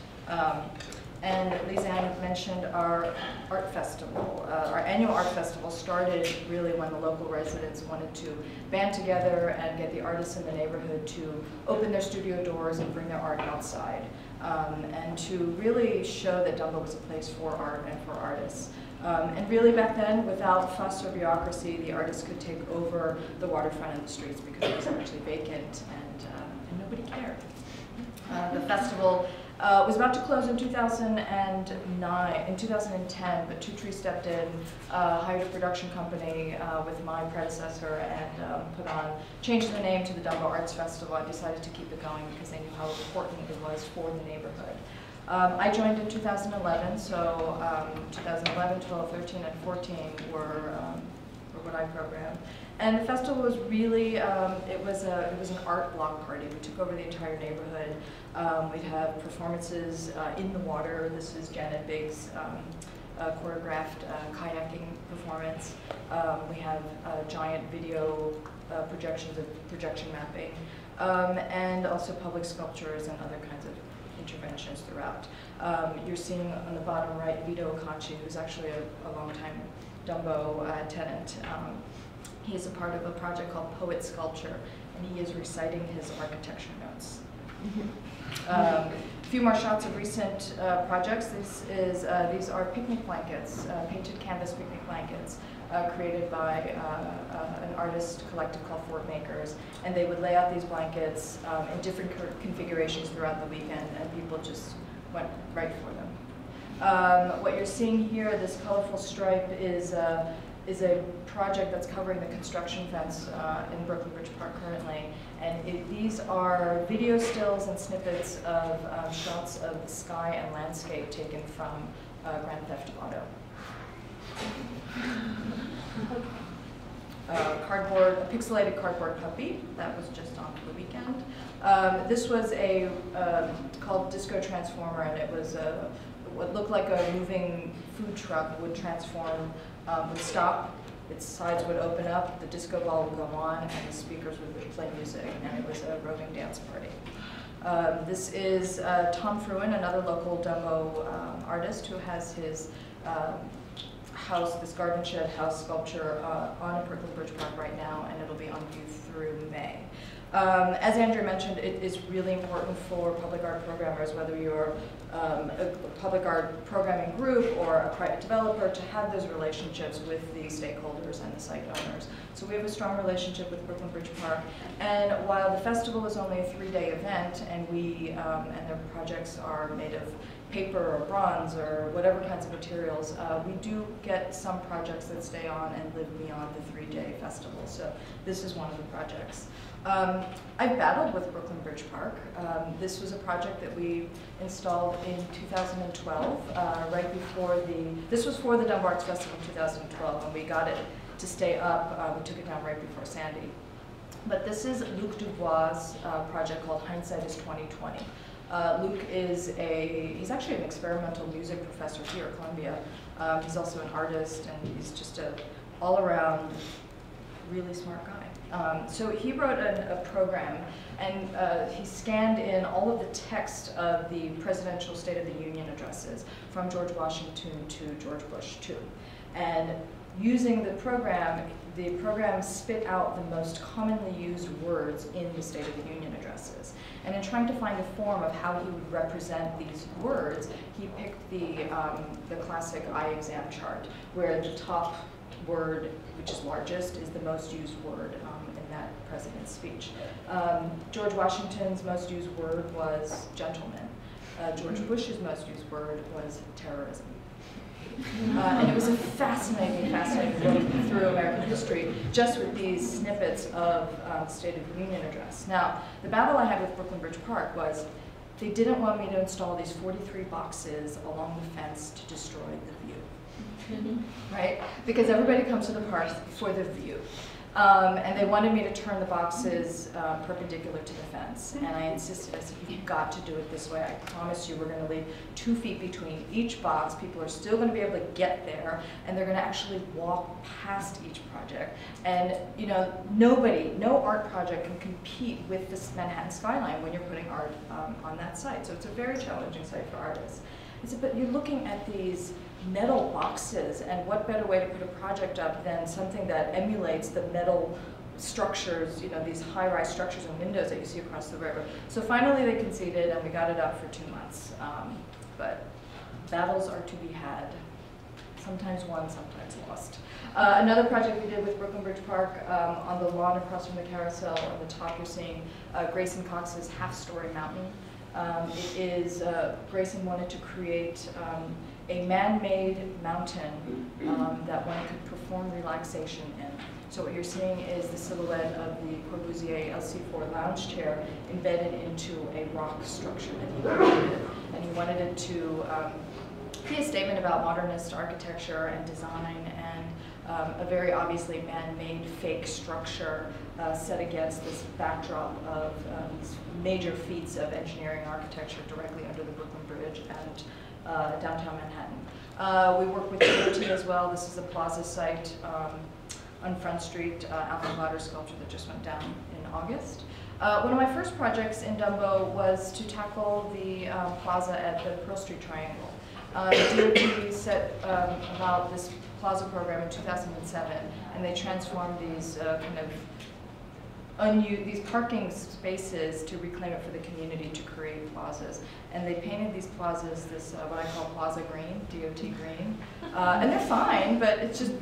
And Lise mentioned our art festival. Our annual art festival started really when the local residents wanted to band together and get the artists in the neighborhood to open their studio doors and bring their art outside. And to really show that Dumbo was a place for art and for artists. And really back then, without fuss or bureaucracy, the artists could take over the waterfront and the streets because it was actually vacant and nobody cared. The festival was about to close in 2010, but Two Trees stepped in, hired a production company with my predecessor, and changed the name to the Dumbo Arts Festival. and decided to keep it going because they knew how important it was for the neighborhood. I joined in 2011, so 2011, 12, 13, and 14 were what I programmed. And the festival was really, it was an art block party. We took over the entire neighborhood. We'd have performances in the water. This is Janet Biggs' choreographed kayaking performance. We have giant video projections of projection mapping, and also public sculptures and other kinds of interventions throughout. You're seeing on the bottom right Vito Akanchi, who's actually a longtime Dumbo tenant. He is a part of a project called Poet Sculpture, and he is reciting his architecture notes. A few more shots of recent projects. These are picnic blankets, painted canvas picnic blankets, created by an artist collective called Fort Makers, and they would lay out these blankets in different configurations throughout the weekend, and people just went right for them. What you're seeing here, this colorful stripe, is a project that's covering the construction fence in Brooklyn Bridge Park currently. And these are video stills and snippets of shots of the sky and landscape taken from Grand Theft Auto. A pixelated cardboard puppy that was just on for the weekend. This was called Disco Transformer, and it was what looked like a moving food truck would transform, would stop its sides would open up, the disco ball would go on, and the speakers would play music, and it was a roving dance party. This is Tom Fruen, another local Dumbo artist who has his house, this garden shed house sculpture on Brooklyn Bridge Park right now, and it'll be on view through May. As Andrea mentioned, it is really important for public art programmers, whether you're a public art programming group or a private developer, to have those relationships with the stakeholders and the site owners. So we have a strong relationship with Brooklyn Bridge Park, and while the festival is only a 3-day event, and and their projects are made of paper or bronze or whatever kinds of materials, we do get some projects that stay on and live beyond the 3-day festival. So this is one of the projects. I've battled with Brooklyn Bridge Park. This was a project that we installed in 2012, right before this was for the Dumbo Arts Festival in 2012, and we got it to stay up. We took it down right before Sandy. But this is Luc Dubois' project called Hindsight is 2020. Luc is he's actually an experimental music professor here at Columbia. He's also an artist, and he's just a all-around really smart guy. So he wrote a program, and he scanned in all of the text of the presidential State of the Union addresses from George Washington to George Bush II. And using the program spit out the most commonly used words in the State of the Union addresses. And in trying to find a form of how he would represent these words, he picked the classic eye exam chart, where the top word, which is largest, is the most used word in that president's speech. George Washington's most used word was gentleman. George Bush's most used word was terrorism. And it was a fascinating look through American history, just with these snippets of State of the Union address. Now, the battle I had with Brooklyn Bridge Park was they didn't want me to install these 43 boxes along the fence to destroy the view. Right? Because everybody comes to the park for the view. And they wanted me to turn the boxes perpendicular to the fence. And I insisted, I said, you've got to do it this way. I promise you we're going to leave 2 feet between each box. People are still going to be able to get there, and they're going to actually walk past each project. And you know, no art project can compete with this Manhattan skyline when you're putting art on that site. So it's a very challenging site for artists. I said, but you're looking at these metal boxes, and what better way to put a project up than something that emulates the metal structures, you know, these high-rise structures and windows that you see across the river. So finally they conceded, and we got it up for 2 months. But battles are to be had. Sometimes won, sometimes lost. Another project we did with Brooklyn Bridge Park, on the lawn across from the carousel, on the top you're seeing Grayson Cox's half-story mountain. Grayson wanted to create a man-made mountain that one could perform relaxation in. So what you're seeing is the silhouette of the Corbusier LC4 lounge chair embedded into a rock structure that he created. And he wanted it to be a statement about modernist architecture and design, and a very obviously man-made fake structure set against this backdrop of these major feats of engineering architecture directly under the Brooklyn Bridge and downtown Manhattan. We work with DOT as well. This is the Plaza site on Front Street, Alvin Ladder sculpture that just went down in August. One of my first projects in Dumbo was to tackle the plaza at the Pearl Street Triangle. DOT set about this plaza program in 2007, and they transformed these these parking spaces to reclaim it for the community to create plazas. And they painted these plazas this, what I call Plaza Green, DOT green. And they're fine, but it's just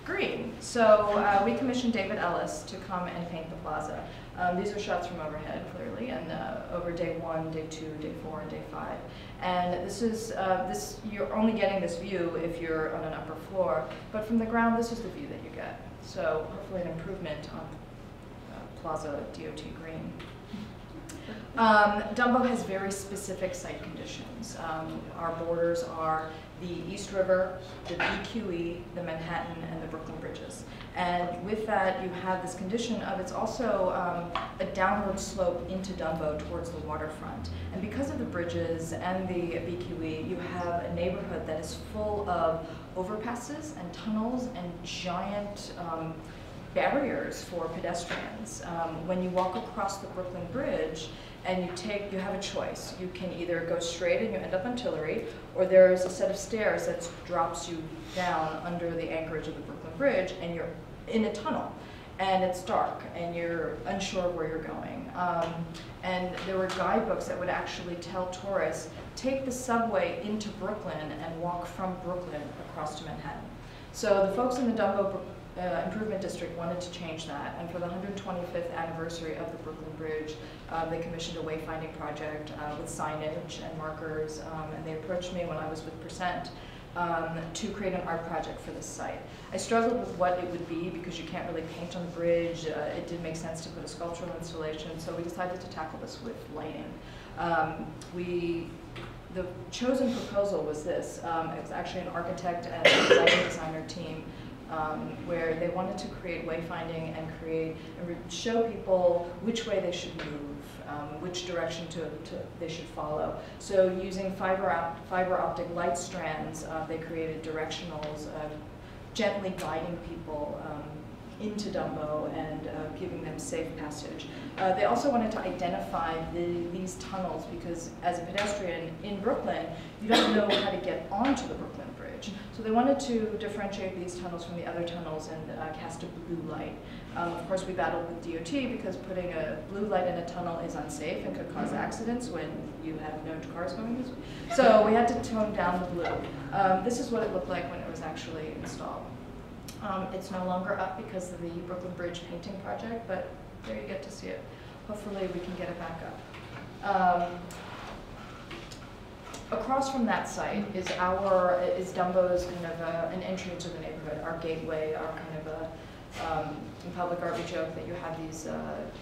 green. So we commissioned David Ellis to come and paint the plaza. These are shots from overhead, clearly, and over day 1, day 2, day 4, and day 5. And this is, you're only getting this view if you're on an upper floor, but from the ground, this is the view that you get. So hopefully an improvement on Plaza DOT Green. Dumbo has very specific site conditions. Our borders are the East River, the BQE, the Manhattan, and the Brooklyn bridges. And with that, you have this condition of it's also a downward slope into Dumbo towards the waterfront. And because of the bridges and the BQE, you have a neighborhood that is full of overpasses and tunnels and giant barriers for pedestrians. When you walk across the Brooklyn Bridge, and you have a choice. You can either go straight and you end up on Tillery, or there's a set of stairs that drops you down under the anchorage of the Brooklyn Bridge, and you're in a tunnel. And it's dark, and you're unsure of where you're going. And there were guidebooks that would actually tell tourists, take the subway into Brooklyn and walk from Brooklyn across to Manhattan. So the folks in the Dumbo Improvement District wanted to change that, and for the 125th anniversary of the Brooklyn Bridge, they commissioned a wayfinding project with signage and markers, and they approached me when I was with Percent to create an art project for this site. I struggled with what it would be because you can't really paint on the bridge. It didn't make sense to put a sculptural installation, so we decided to tackle this with lighting. The chosen proposal was this. It was actually an architect and a lighting designer team where they wanted to create wayfinding and show people which way they should move, which direction they should follow. So using fiber optic light strands, they created directionals, gently guiding people into Dumbo and giving them safe passage. They also wanted to identify these tunnels because as a pedestrian in Brooklyn, you don't know how to get onto the Brooklyn Bridge. So they wanted to differentiate these tunnels from the other tunnels and cast a blue light. Of course, we battled with DOT because putting a blue light in a tunnel is unsafe and could cause accidents when you have no cars going this way. So we had to tone down the blue. This is what it looked like when it was actually installed. It's no longer up because of the Brooklyn Bridge painting project, but there you get to see it. Hopefully we can get it back up. Across from that site is Dumbo's kind of an entry into the neighborhood, our gateway, our kind of in public art we joke that you have these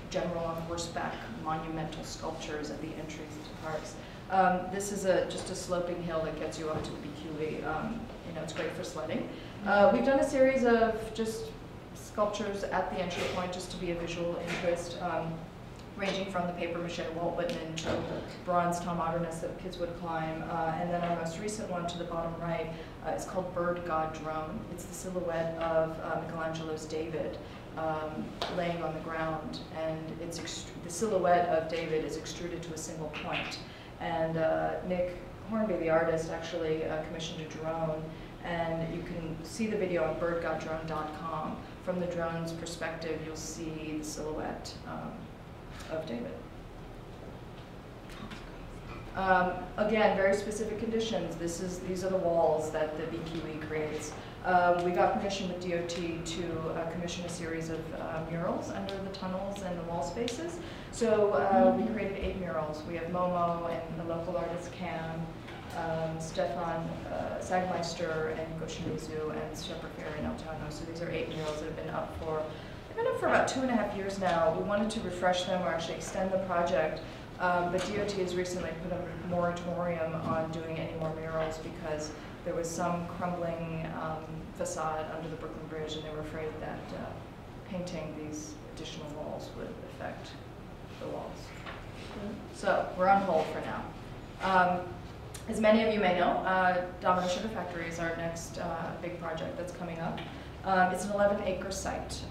general on horseback monumental sculptures at the entries to parks. This is just a sloping hill that gets you up to the BQE. It's great for sledding. We've done a series of just sculptures at the entry point just to be a visual interest, ranging from the paper mache Walt Whitman to bronze tall modernists that kids would climb. And then our most recent one to the bottom right is called Bird God Drone. It's the silhouette of Michelangelo's David laying on the ground, and the silhouette of David is extruded to a single point. And Nick Hornby, the artist, actually commissioned a drone, and you can see the video on birdgoddrone.com. From the drone's perspective, you'll see the silhouette of David. Again, very specific conditions. These are the walls that the BQE creates. We got permission with DOT to commission a series of murals under the tunnels and the wall spaces. So we created 8 murals. We have Momo and the local artist Cam, Stefan Sagmeister, and Goshimizu, and Shepherd Fair and El Tano. So these are 8 murals that have been up for about 2.5 years now. We wanted to refresh them or actually extend the project, but DOT has recently put a moratorium on doing any more murals because there was some crumbling facade under the Brooklyn Bridge, and they were afraid that painting these additional walls would affect the walls. So we're on hold for now. As many of you may know, Domino Sugar Factory is our next big project that's coming up. It's an 11-acre site,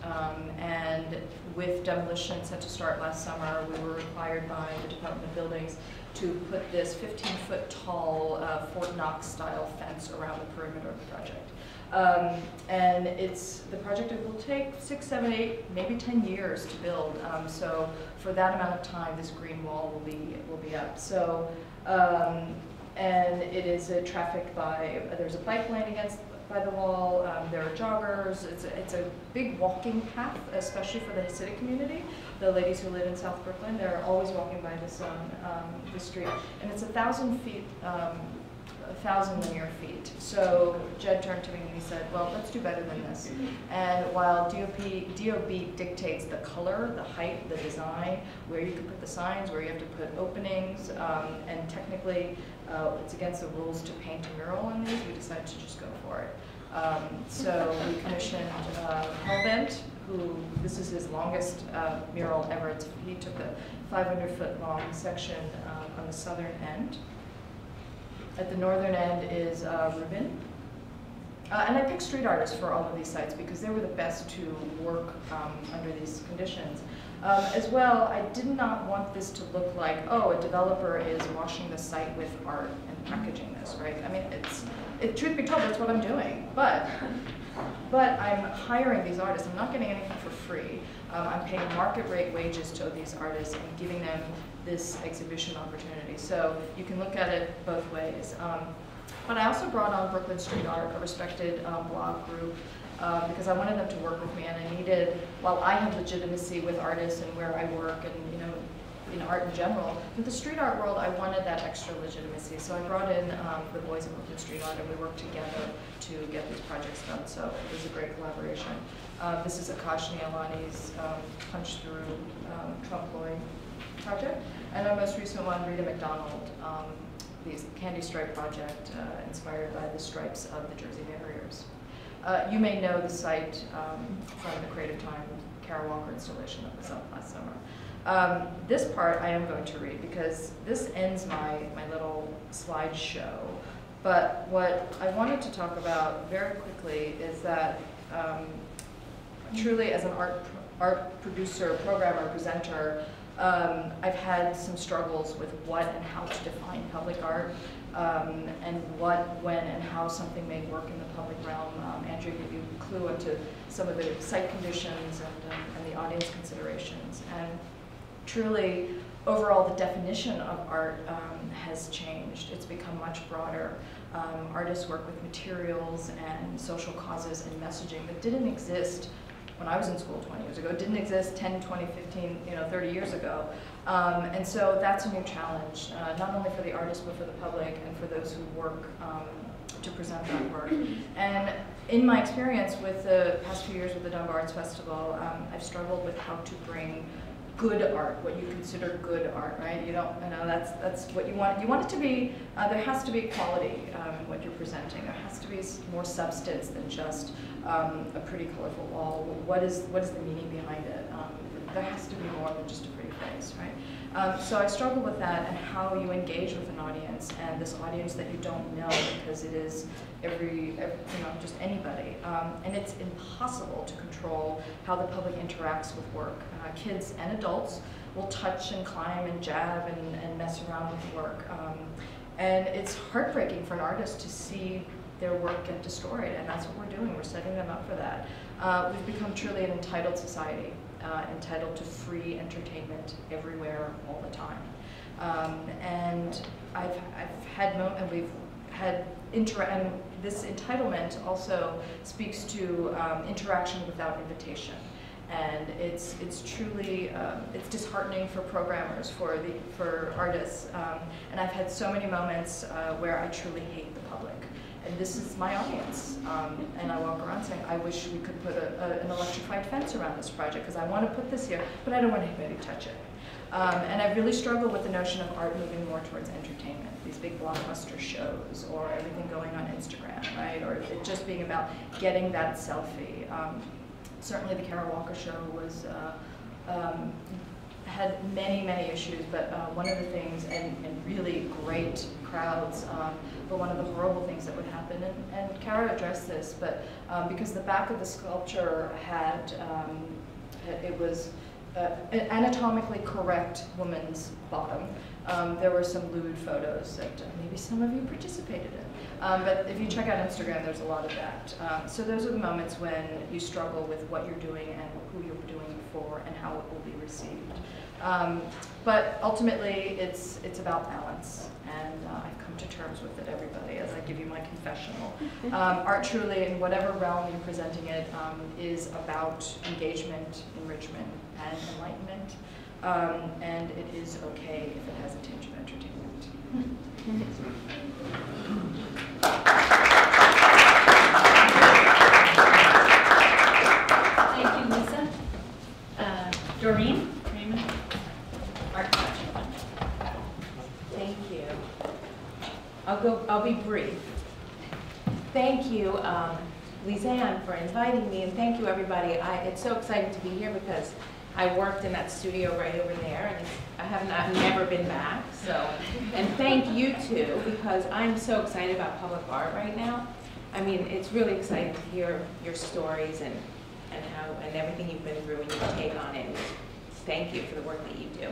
and with demolition set to start last summer, we were required by the Department of Buildings to put this 15-foot tall Fort Knox-style fence around the perimeter of the project. And the project will take 6, 7, 8, maybe 10 years to build. So for that amount of time, this green wall will be up. So. And it is trafficked by, there's a bike lane by the wall, there are joggers, it's a big walking path, especially for the Hasidic community. The ladies who live in South Brooklyn, they're always walking by this street. And it's 1,000 feet 1,000 linear feet. So Jed turned to me and he said, well, let's do better than this. And while DOB dictates the color, the height, the design, where you can put the signs, where you have to put openings, and technically it's against the rules to paint a mural on these, we decided to just go for it. So we commissioned Hellbent, who, this is his longest mural ever. He took a 500-foot long section on the southern end. At the northern end is Remen. And I picked street artists for all of these sites because they were the best to work under these conditions. As well, I did not want this to look like, oh, a developer is washing the site with art and packaging this, right? I mean, truth be told, that's what I'm doing. But I'm hiring these artists. I'm not getting anything for free. I'm paying market rate wages to these artists and giving them this exhibition opportunity. So you can look at it both ways. But I also brought on Brooklyn Street Art, a respected blog group, because I wanted them to work with me, and I needed, while I have legitimacy with artists and where I work and in art in general, with the street art world, I wanted that extra legitimacy. So I brought in the boys in Brooklyn Street Art, and we worked together to get these projects done. So it was a great collaboration. This is Akash Nialani's Punch Through Trump Lloyd project, and our most recent one, Rita McDonald, the Candy Stripe project, inspired by the stripes of the Jersey Barriers. You may know the site from the Creative Time Kara Walker installation that was up last summer. This part I am going to read because this ends my little slideshow. But what I wanted to talk about very quickly is that truly as an art producer, programmer, presenter, I've had some struggles with what and how to define public art, and what, when, and how something may work in the public realm. Andrea gave you a clue into some of the site conditions and the audience considerations. And truly, overall, the definition of art has changed. It's become much broader. Artists work with materials and social causes and messaging that didn't exist when I was in school 20 years ago. It didn't exist 10, 20, 15, 30 years ago. And so that's a new challenge, not only for the artists, but for the public and for those who work to present that work. And in my experience with the past few years with the Dumbo Arts Festival, I've struggled with how to bring good art, what you consider good art, right? That's what you want. You want it to be, there has to be quality in what you're presenting. There has to be more substance than just a pretty colorful wall. What is the meaning behind it? There has to be more than just a pretty face, right? So I struggle with that and how you engage with an audience, and this audience that you don't know, because it is just anybody. And it's impossible to control how the public interacts with work. Kids and adults will touch and climb and jab and mess around with work. And it's heartbreaking for an artist to see their work get destroyed, and that's what we're doing. We're setting them up for that. We've become truly an entitled society, entitled to free entertainment everywhere, all the time. And we've had and this entitlement also speaks to interaction without invitation. And it's truly, it's disheartening for programmers, for artists. And I've had so many moments where I truly hate the public. And this is my audience. And I walk around saying, I wish we could put an electrified fence around this project, because I want to put this here, but I don't want anybody to touch it. And I really struggle with the notion of art moving more towards entertainment, these big blockbuster shows, or everything going on Instagram, right? Or it just being about getting that selfie. Certainly the Kara Walker show was, had many, many issues, but one of the things, and really great crowds, but one of the horrible things that would happen, and Kara addressed this, but because the back of the sculpture had, it was an anatomically correct woman's bottom, there were some lewd photos that maybe some of you participated in. But if you check out Instagram, there's a lot of that. So those are the moments when you struggle with what you're doing and who you're doing it for and how it will be received. But ultimately, it's about balance, and I've come to terms with it, everybody, as I give you my confessional. Art truly, in whatever realm you're presenting it, is about engagement, enrichment, and enlightenment, and it is okay if it has a tinge of entertainment. I'll be brief. Thank you, Lise, for inviting me, and thank you, everybody. It's so exciting to be here because I worked in that studio right over there, and I have never been back. So, and thank you too, because I'm so excited about public art right now. I mean, it's really exciting to hear your stories and everything you've been through and your take on it. Thank you for the work that you do.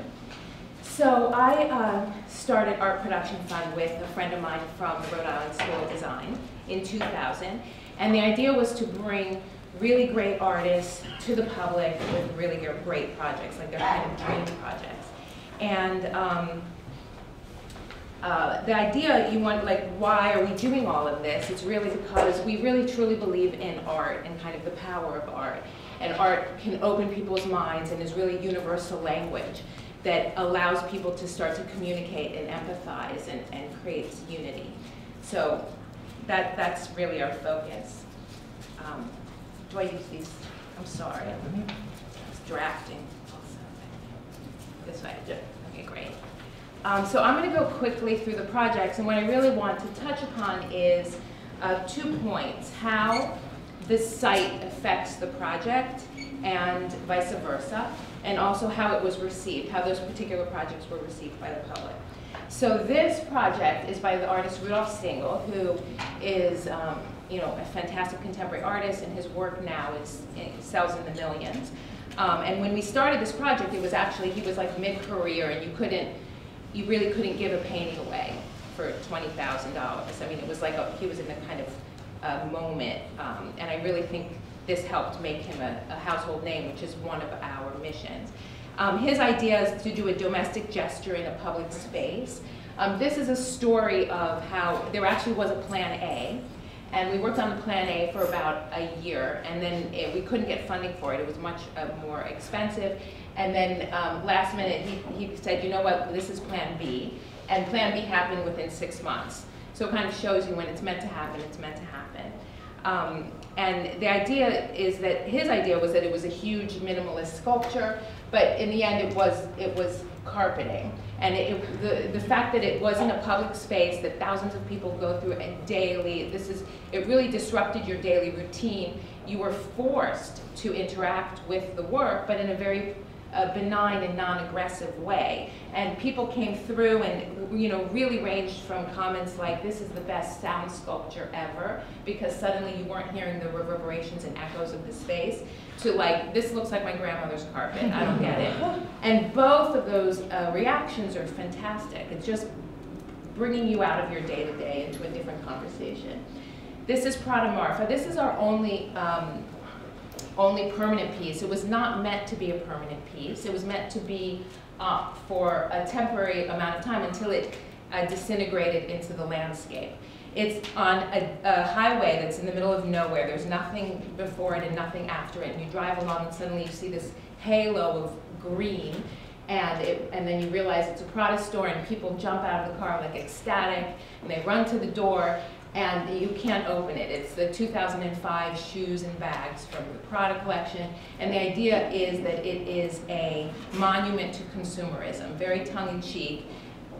So I started Art Production Fund with a friend of mine from the Rhode Island School of Design in 2000. And the idea was to bring really great artists to the public with really great projects, like their kind of dream projects. And the idea, you want, like, why are we doing all of this? It's really because we really truly believe in art and kind of the power of art. And art can open people's minds and is really universal language that allows people to start to communicate and empathize and creates unity. So that's really our focus. Do I use these? I'm sorry. It's drafting also. This way. Okay, great. So I'm going to go quickly through the projects, and what I really want to touch upon is 2 points: how the site affects the project and vice versa, and also how it was received, how those particular projects were received by the public. So this project is by the artist Rudolf Stengel, who is you know, a fantastic contemporary artist, and his work now sells in the millions. And when we started this project, it was actually, he was like mid-career, and you really couldn't give a painting away for $20,000. I mean, it was like he was in a kind of moment, and I really think this helped make him a household name, which is one of our missions. His idea is to do a domestic gesture in a public space. This is a story of how there actually was a plan A, and we worked on the plan A for about a year, and then we couldn't get funding for it. It was much more expensive. And then last minute, he said, you know what, this is plan B. And plan B happened within 6 months. So it kind of shows you when it's meant to happen, it's meant to happen. And the idea is that, his idea was that it was a huge minimalist sculpture, but in the end it was carpeting. And the fact that it wasn't a public space that thousands of people go through daily, it really disrupted your daily routine. You were forced to interact with the work, but in a very benign and non-aggressive way. And people came through and, you know, really ranged from comments like, this is the best sound sculpture ever, because suddenly you weren't hearing the reverberations and echoes of the space, to like, this looks like my grandmother's carpet, I don't get it. And both of those reactions are fantastic. It's just bringing you out of your day-to-day into a different conversation. This is Prada Marfa. This is our only permanent piece. It was not meant to be a permanent piece. It was meant to be up for a temporary amount of time until it disintegrated into the landscape. It's on a highway that's in the middle of nowhere. There's nothing before it and nothing after it. And you drive along and suddenly you see this halo of green, and then you realize it's a Prada store, and people jump out of the car like ecstatic, and they run to the door, and you can't open it. It's the 2005 shoes and bags from the Prada collection, and the idea is that it is a monument to consumerism, very tongue-in-cheek.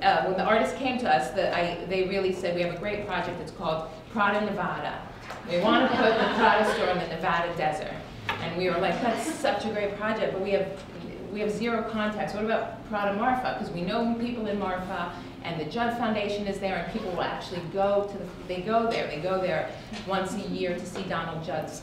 When the artist came to us, they really said, we have a great project, it's called Prada Nevada. We want to put the Prada store in the Nevada desert. And we were like, that's such a great project, but we have zero contacts. What about Prada Marfa? Because we know people in Marfa, and the Judd Foundation is there, and people will actually go there once a year to see Donald Judd's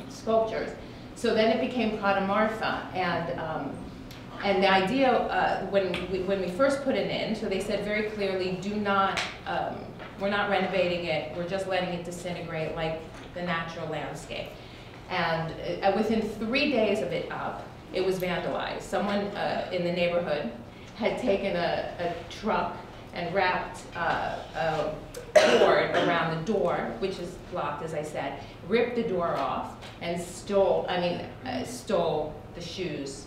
sculptures. So then it became Prada Marfa, and the idea, when we first put it in, so they said very clearly, we're not renovating it, we're just letting it disintegrate like the natural landscape. And within 3 days of it up, it was vandalized. Someone in the neighborhood had taken a truck and wrapped a cord around the door, which is locked, as I said, ripped the door off, and stole the shoes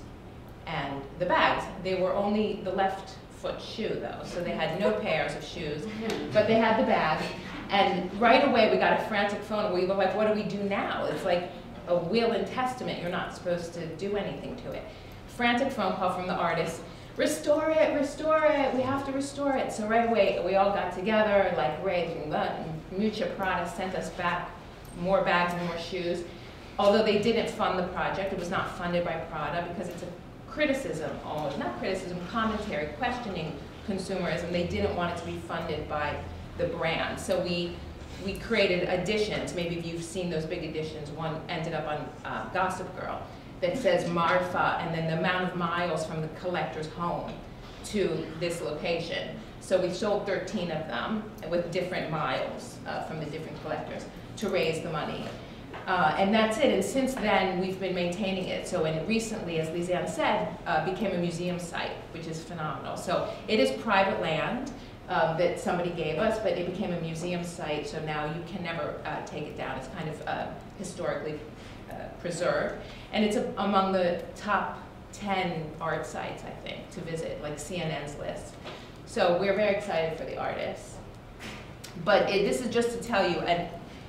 and the bags. They were only the left foot shoe though, so they had no pairs of shoes, but they had the bag. And right away we got a frantic phone. We were like, what do we do now? It's like a will and testament. You're not supposed to do anything to it. Frantic phone call from the artist. restore it, we have to restore it. So right away, we all got together and like raging, Mucha Prada sent us back more bags and more shoes. Although they didn't fund the project, it was not funded by Prada because it's a criticism, almost, not criticism, commentary, questioning consumerism. They didn't want it to be funded by the brand. So we created editions. Maybe if you've seen those big editions, one ended up on Gossip Girl that says Marfa and then the amount of miles from the collector's home to this location. So we sold 13 of them with different miles from the different collectors to raise the money. And that's it, and since then we've been maintaining it. So recently, as Lise said, became a museum site, which is phenomenal. So it is private land that somebody gave us, but it became a museum site, so now you can never take it down. It's kind of historically preserved. And it's among the top 10 art sites, I think, to visit, like CNN's list. So we're very excited for the artists. But this is just to tell you, and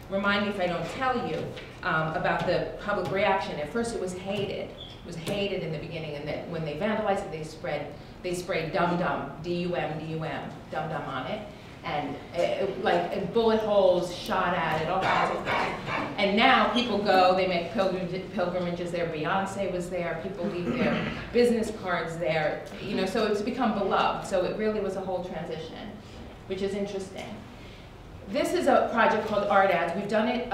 remind me if I don't tell you, about the public reaction. At first it was hated. It was hated in the beginning, and then when they vandalized it, they sprayed Dum-Dum, D-U-M, D-U-M, Dum-Dum on it. And like bullet holes shot at it, all kinds of things. And now people go, they make pilgrimages there. Beyonce was there, people leave their business cards there. You know, so it's become beloved. So it really was a whole transition, which is interesting. This is a project called Art Ads. We've done it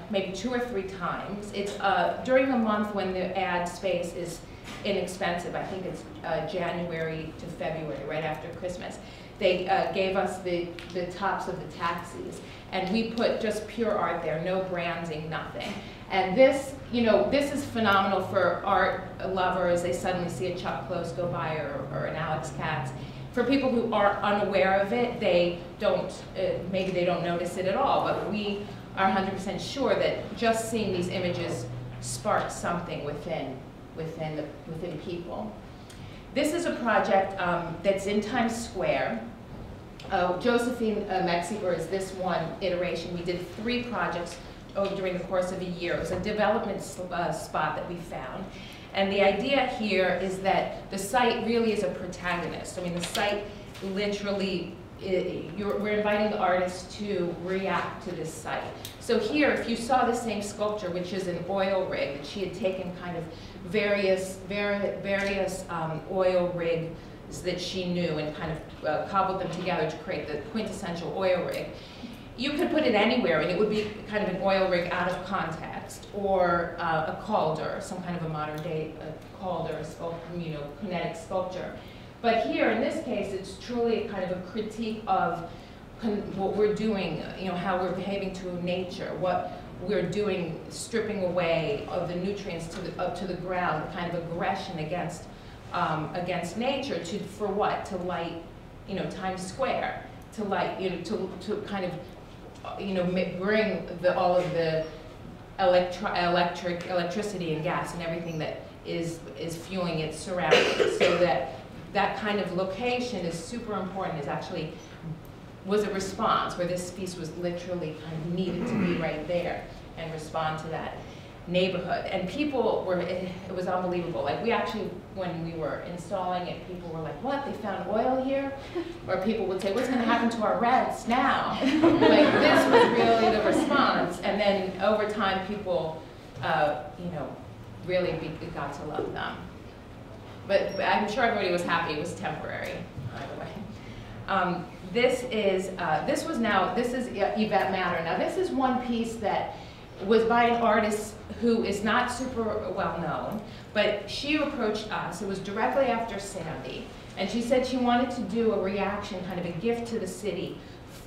maybe 2 or 3 times. It's during the month when the ad space is inexpensive. I think it's January to February, right after Christmas. They gave us the tops of the taxis, and we put just pure art there, no branding, nothing. And this, you know, this is phenomenal for art lovers. They suddenly see a Chuck Close go by or an Alex Katz. For people who are unaware of it, they don't, maybe they don't notice it at all, but we are 100% sure that just seeing these images sparks something within people. This is a project that's in Times Square. Josephine Mexiber is this one iteration. We did 3 projects during the course of a year. It was a development spot that we found. And the idea here is that the site really is a protagonist. I mean, the site literally, we're inviting the artists to react to this site. So here, if you saw the same sculpture, which is an oil rig, that she had taken kind of various oil rigs that she knew and kind of cobbled them together to create the quintessential oil rig. You could put it anywhere, and it would be kind of an oil rig out of context, or a calder, some kind of a modern day calder, you know, kinetic sculpture. But here, in this case, it's truly kind of a critique of what we're doing, you know, how we're behaving to nature, what we're doing, stripping away of the nutrients up to the ground, kind of aggression against nature, for what? To light, you know, Times Square, to light, you know, to kind of, you know, bring all of the electricity and gas and everything that is fueling its surroundings, so that kind of location is super important. Is actually was a response where this piece was literally kind of needed to be right there and respond to that neighborhood. And people were, it was unbelievable. Like, we actually, when we were installing it, people were like, what, they found oil here? Or people would say, what's gonna happen to our rents now? Like, this was really the response. And then over time, people, you know, really got to love them. But I'm sure everybody was happy. It was temporary, by the way. This is Yvette Matter. Now, this is one piece that was by an artist who is not super well known, but she approached us. It was directly after Sandy, and she said she wanted to do a reaction, kind of a gift to the city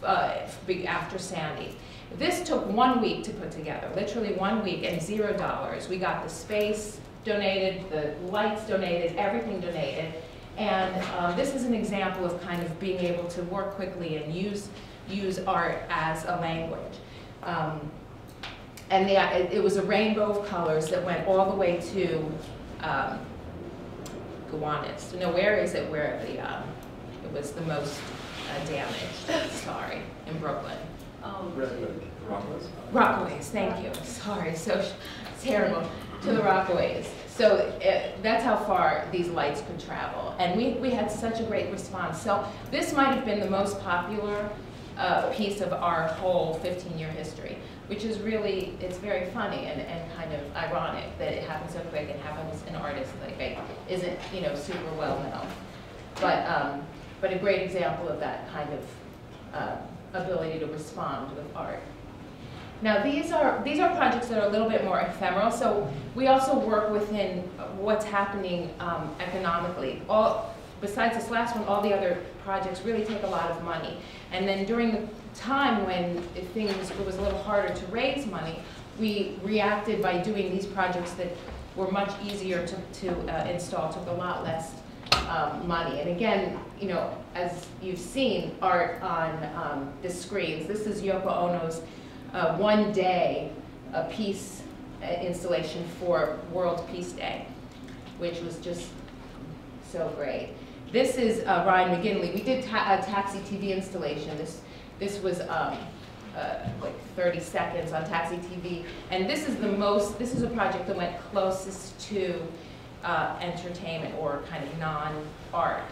after Sandy. This took 1 week to put together, literally 1 week, and $0. We got the space donated, the lights donated, everything donated. And this is an example of kind of being able to work quickly and use art as a language. And it was a rainbow of colors that went all the way to Gowanus. No, where is it? Where it was the most damaged? Sorry, in Brooklyn. Rockaways. Rockaways, thank you. Sorry, so terrible. To the Rockaways. So that's how far these lights could travel. And we had such a great response. So this might have been the most popular piece of our whole 15-year history, which is really, it's very funny and kind of ironic that it happened so quick and happens an artist like isn't, you know, super well known. But a great example of that kind of ability to respond with art. Now these are projects that are a little bit more ephemeral, so we also work within what's happening economically. Besides this last one, all the other projects really take a lot of money. And then during the time when it was a little harder to raise money, we reacted by doing these projects that were much easier to install, took a lot less money. And again, you know, as you've seen art on the screens, this is Yoko Ono's one day piece installation for World Peace Day, which was just so great. This is Ryan McGinley. We did a Taxi TV installation. This was like 30 seconds on Taxi TV, and this is a project that went closest to entertainment or kind of non-art.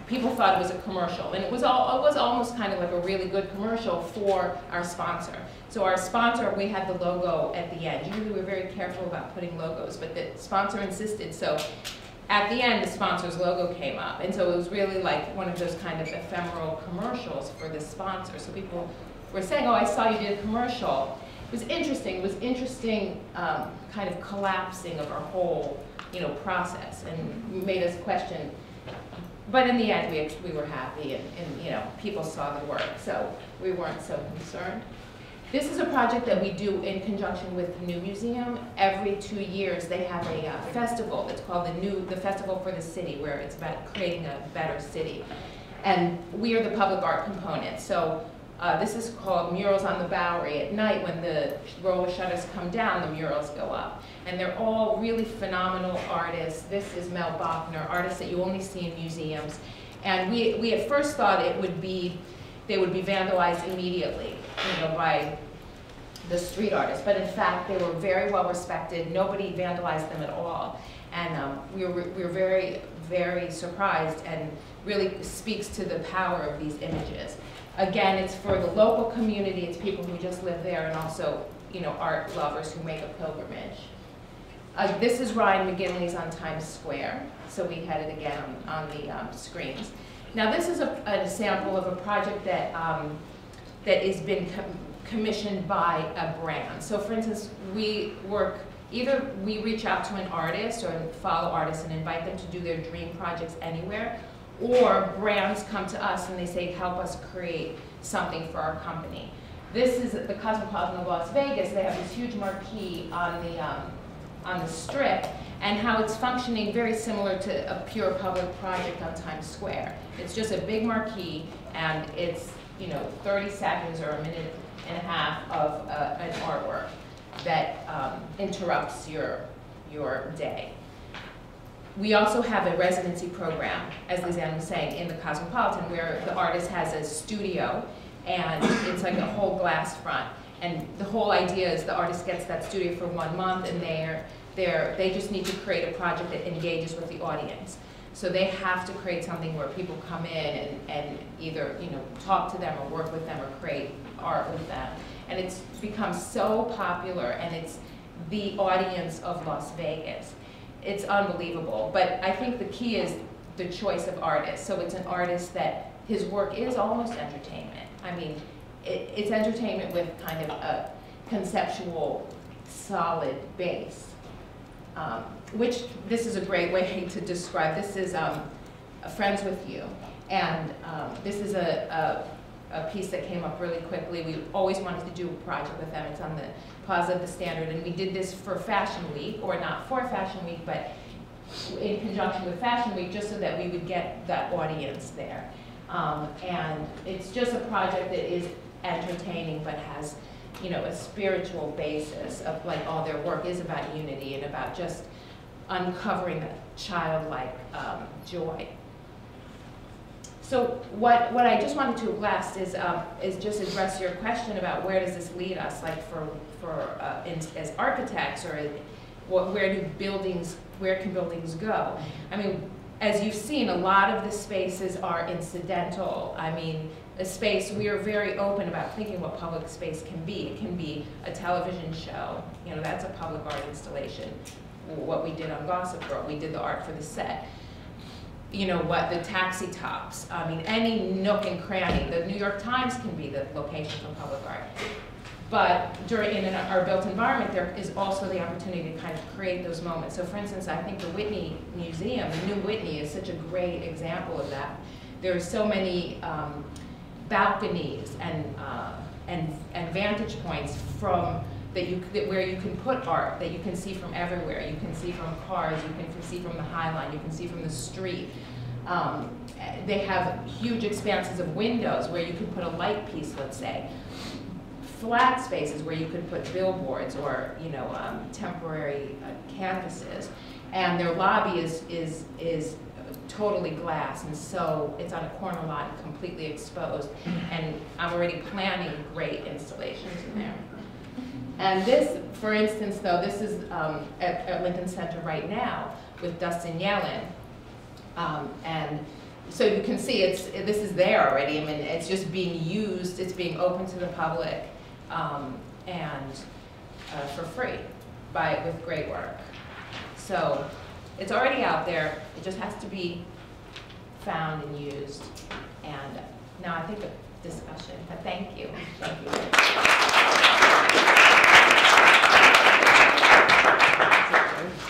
People thought it was a commercial, and it was almost kind of like a really good commercial for our sponsor. So our sponsor, we had the logo at the end. Usually we're very careful about putting logos, but the sponsor insisted. So at the end, the sponsor's logo came up, and so it was really like one of those kind of ephemeral commercials for the sponsor. So people were saying, "Oh, I saw you did a commercial." It was interesting. It was interesting, kind of collapsing of our whole, you know, process, and made us question. But in the end, we were happy, and you know, people saw the work, so we weren't so concerned. This is a project that we do in conjunction with the New Museum. Every 2 years, they have a festival. It's called the Festival for the City, where it's about creating a better city. And we are the public art component. So this is called Murals on the Bowery. At night, when the roller shutters come down, the murals go up. And they're all really phenomenal artists. This is Mel Bachner, artists that you only see in museums. And we at first thought they would be vandalized immediately, you know, by the street artists. But in fact, they were very well respected. Nobody vandalized them at all. And we were very, very surprised, and really speaks to the power of these images. Again, it's for the local community. It's people who just live there, and also, you know, art lovers who make a pilgrimage. This is Ryan McGinley's on Times Square. So we had it again on the screens. Now this is a sample of a project that that has been commissioned by a brand. So for instance, either we reach out to an artist or follow artists and invite them to do their dream projects anywhere, or brands come to us and they say, help us create something for our company. This is the Cosmopolitan Las Vegas. They have this huge marquee on the strip, and how it's functioning very similar to a pure public project on Times Square. It's just a big marquee, and it's, you know, 30 seconds or a minute and a half of an artwork that interrupts your day. We also have a residency program, as Lise was saying, in the Cosmopolitan, where the artist has a studio, and it's like a whole glass front. And the whole idea is the artist gets that studio for 1 month, and they just need to create a project that engages with the audience. So they have to create something where people come in and either, you know, talk to them or work with them or create art with them. And it's become so popular, and it's the audience of Las Vegas. It's unbelievable. But I think the key is the choice of artists. So it's an artist that his work is almost entertainment. I mean, it's entertainment with kind of a conceptual, solid base. Which this is a great way to describe. This is Friends with You, and this is a piece that came up really quickly. We always wanted to do a project with them. It's on the Plaza of the Standard, and we did this for Fashion Week, or not for Fashion Week, but in conjunction with Fashion Week, just so that we would get that audience there. And it's just a project that is entertaining, but has, you know, a spiritual basis of, like, all their work is about unity and about just uncovering that childlike joy. So what I just wanted to last is just address your question about where does this lead us, like as architects or where can buildings go? I mean, as you've seen, a lot of the spaces are incidental. I mean, a space, we are very open about thinking what public space can be. It can be a television show, you know, that's a public art installation. What we did on Gossip Girl, we did the art for the set. You know, what the taxi tops, I mean, any nook and cranny. The New York Times can be the location for public art. But in our built environment, there is also the opportunity to kind of create those moments. So for instance, I think the Whitney Museum, the new Whitney, is such a great example of that. There are so many balconies and vantage points from where you can put art that you can see from everywhere. You can see from cars, you can see from the High Line, you can see from the street. They have huge expanses of windows where you can put a light piece, let's say. Flat spaces where you could put billboards or, you know, temporary canvases. And their lobby is totally glass, and so it's on a corner lot, completely exposed. And I'm already planning great installations in there. And this, for instance, though, this is at Lincoln Center right now with Dustin Yellen. And so you can see this is there already. I mean, it's just being used, it's being open to the public, and for free with great work. So it's already out there. It just has to be found and used. And now I think a discussion, but thank you. Thank you.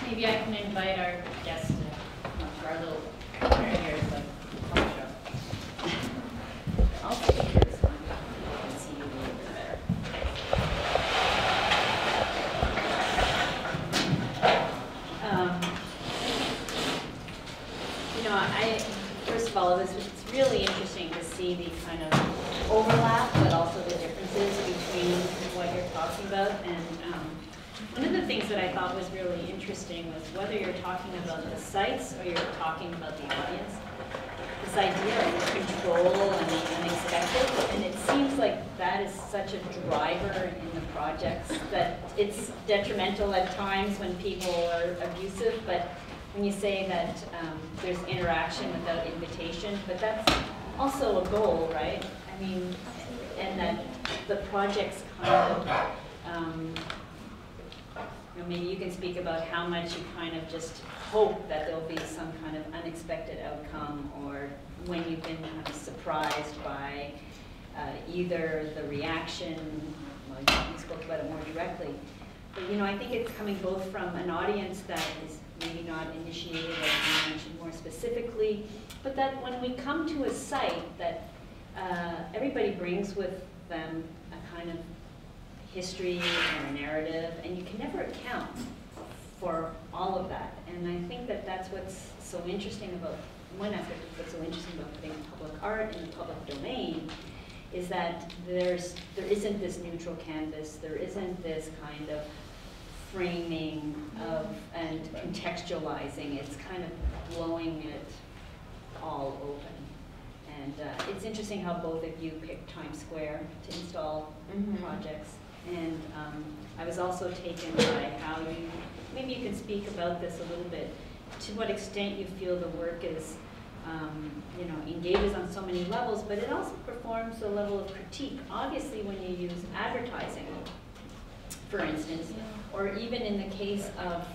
Maybe I can invite our guest to come up to our little corner here. So I'll show. I'll take this one. I can see you a little bit better. You know, first of all, it's really interesting to see the kind of overlap, but also the differences between what you're talking about. And one of the things that I thought was really interesting was whether you're talking about the sites or you're talking about the audience. This idea of control and the unexpected, and it seems like that is such a driver in the projects that it's detrimental at times when people are abusive, but when you say that there's interaction without invitation, but that's also a goal, right? I mean, and that the projects kind of, you know, maybe you can speak about how much you kind of just hope that there'll be some kind of unexpected outcome, or when you've been kind of surprised by either the reaction, well, you spoke about it more directly, but you know, I think it's coming both from an audience that is maybe not initiated, as you mentioned more specifically, but that when we come to a site that everybody brings with them a kind of history and a narrative, and you can never account for all of that. And I think that that's what's so interesting about, one aspect of what's so interesting about putting public art in the public domain is that there isn't this neutral canvas, there isn't this kind of framing of and contextualizing. It's kind of blowing it all open. And it's interesting how both of you picked Times Square to install projects. And I was also taken by how you, maybe you can speak about this a little bit, to what extent you feel the work is, you know, engages on so many levels, but it also performs a level of critique. Obviously, when you use advertising, for instance, or even in the case of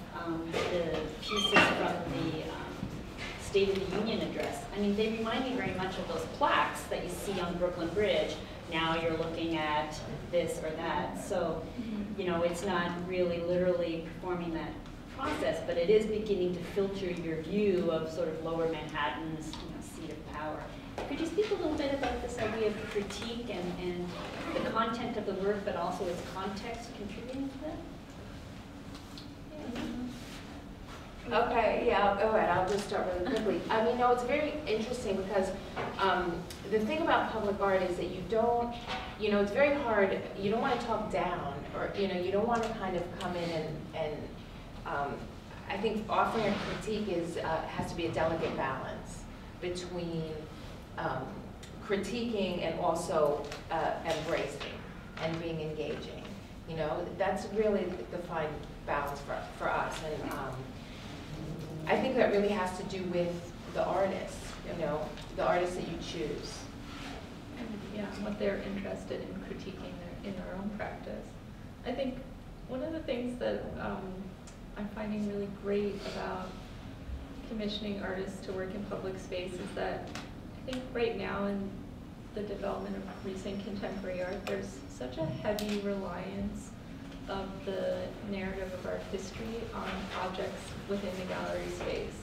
the pieces from the State of the Union address, I mean, they remind me very much of those plaques that you see on Brooklyn Bridge. Now you're looking at this or that. So, you know, it's not really literally performing that process, but it is beginning to filter your view of sort of lower Manhattan's, you know, seat of power. Could you speak a little bit about this idea of critique and the content of the work, but also its context contributing to that? Okay, yeah, I'll go ahead. I'll just start really quickly. I mean, no, it's very interesting because the thing about public art is that you don't, you know, it's very hard, you don't want to talk down, or, you know, you don't want to kind of come in and I think offering a critique is, has to be a delicate balance between critiquing and also embracing and being engaging. You know, that's really the fine balance for us. And I think that really has to do with the artists, you know, the artists that you choose. And yeah, what they're interested in critiquing in their own practice. I think one of the things that I'm finding really great about commissioning artists to work in public space is that I think right now in the development of recent contemporary art, there's such a heavy reliance of the narrative of art history on objects within the gallery space.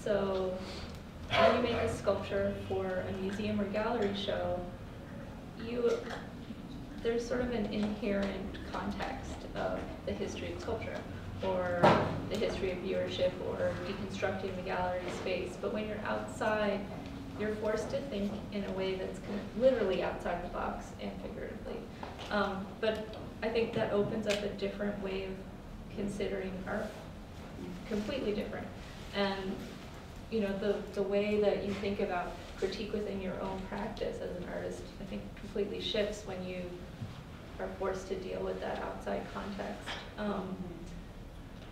So when you make a sculpture for a museum or gallery show, there's sort of an inherent context of the history of sculpture or the history of viewership or deconstructing the gallery space. But when you're outside, you're forced to think in a way that's kind of literally outside the box and figuratively. But I think that opens up a different way of considering art, completely different. And you know, the way that you think about critique within your own practice as an artist, I think completely shifts when you are forced to deal with that outside context.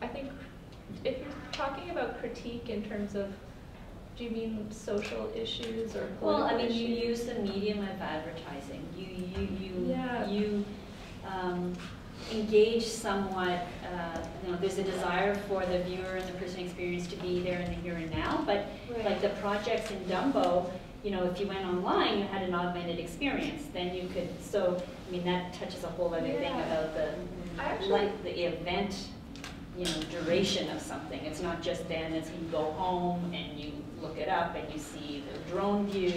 I think if you're talking about critique in terms of, do you mean social issues or political Well, I mean, issues? you use the medium of advertising. You engage somewhat, you know, there's a desire for the viewer and the person experience to be there in the here and now, but Right. like the projects in Dumbo, you know, if you went online, you had an augmented experience, then you could, so, I mean, that touches a whole other thing Yeah. about the, I actually- like the event, you know, duration of something. It's not just then as you go home and you look it up and you see the drone view,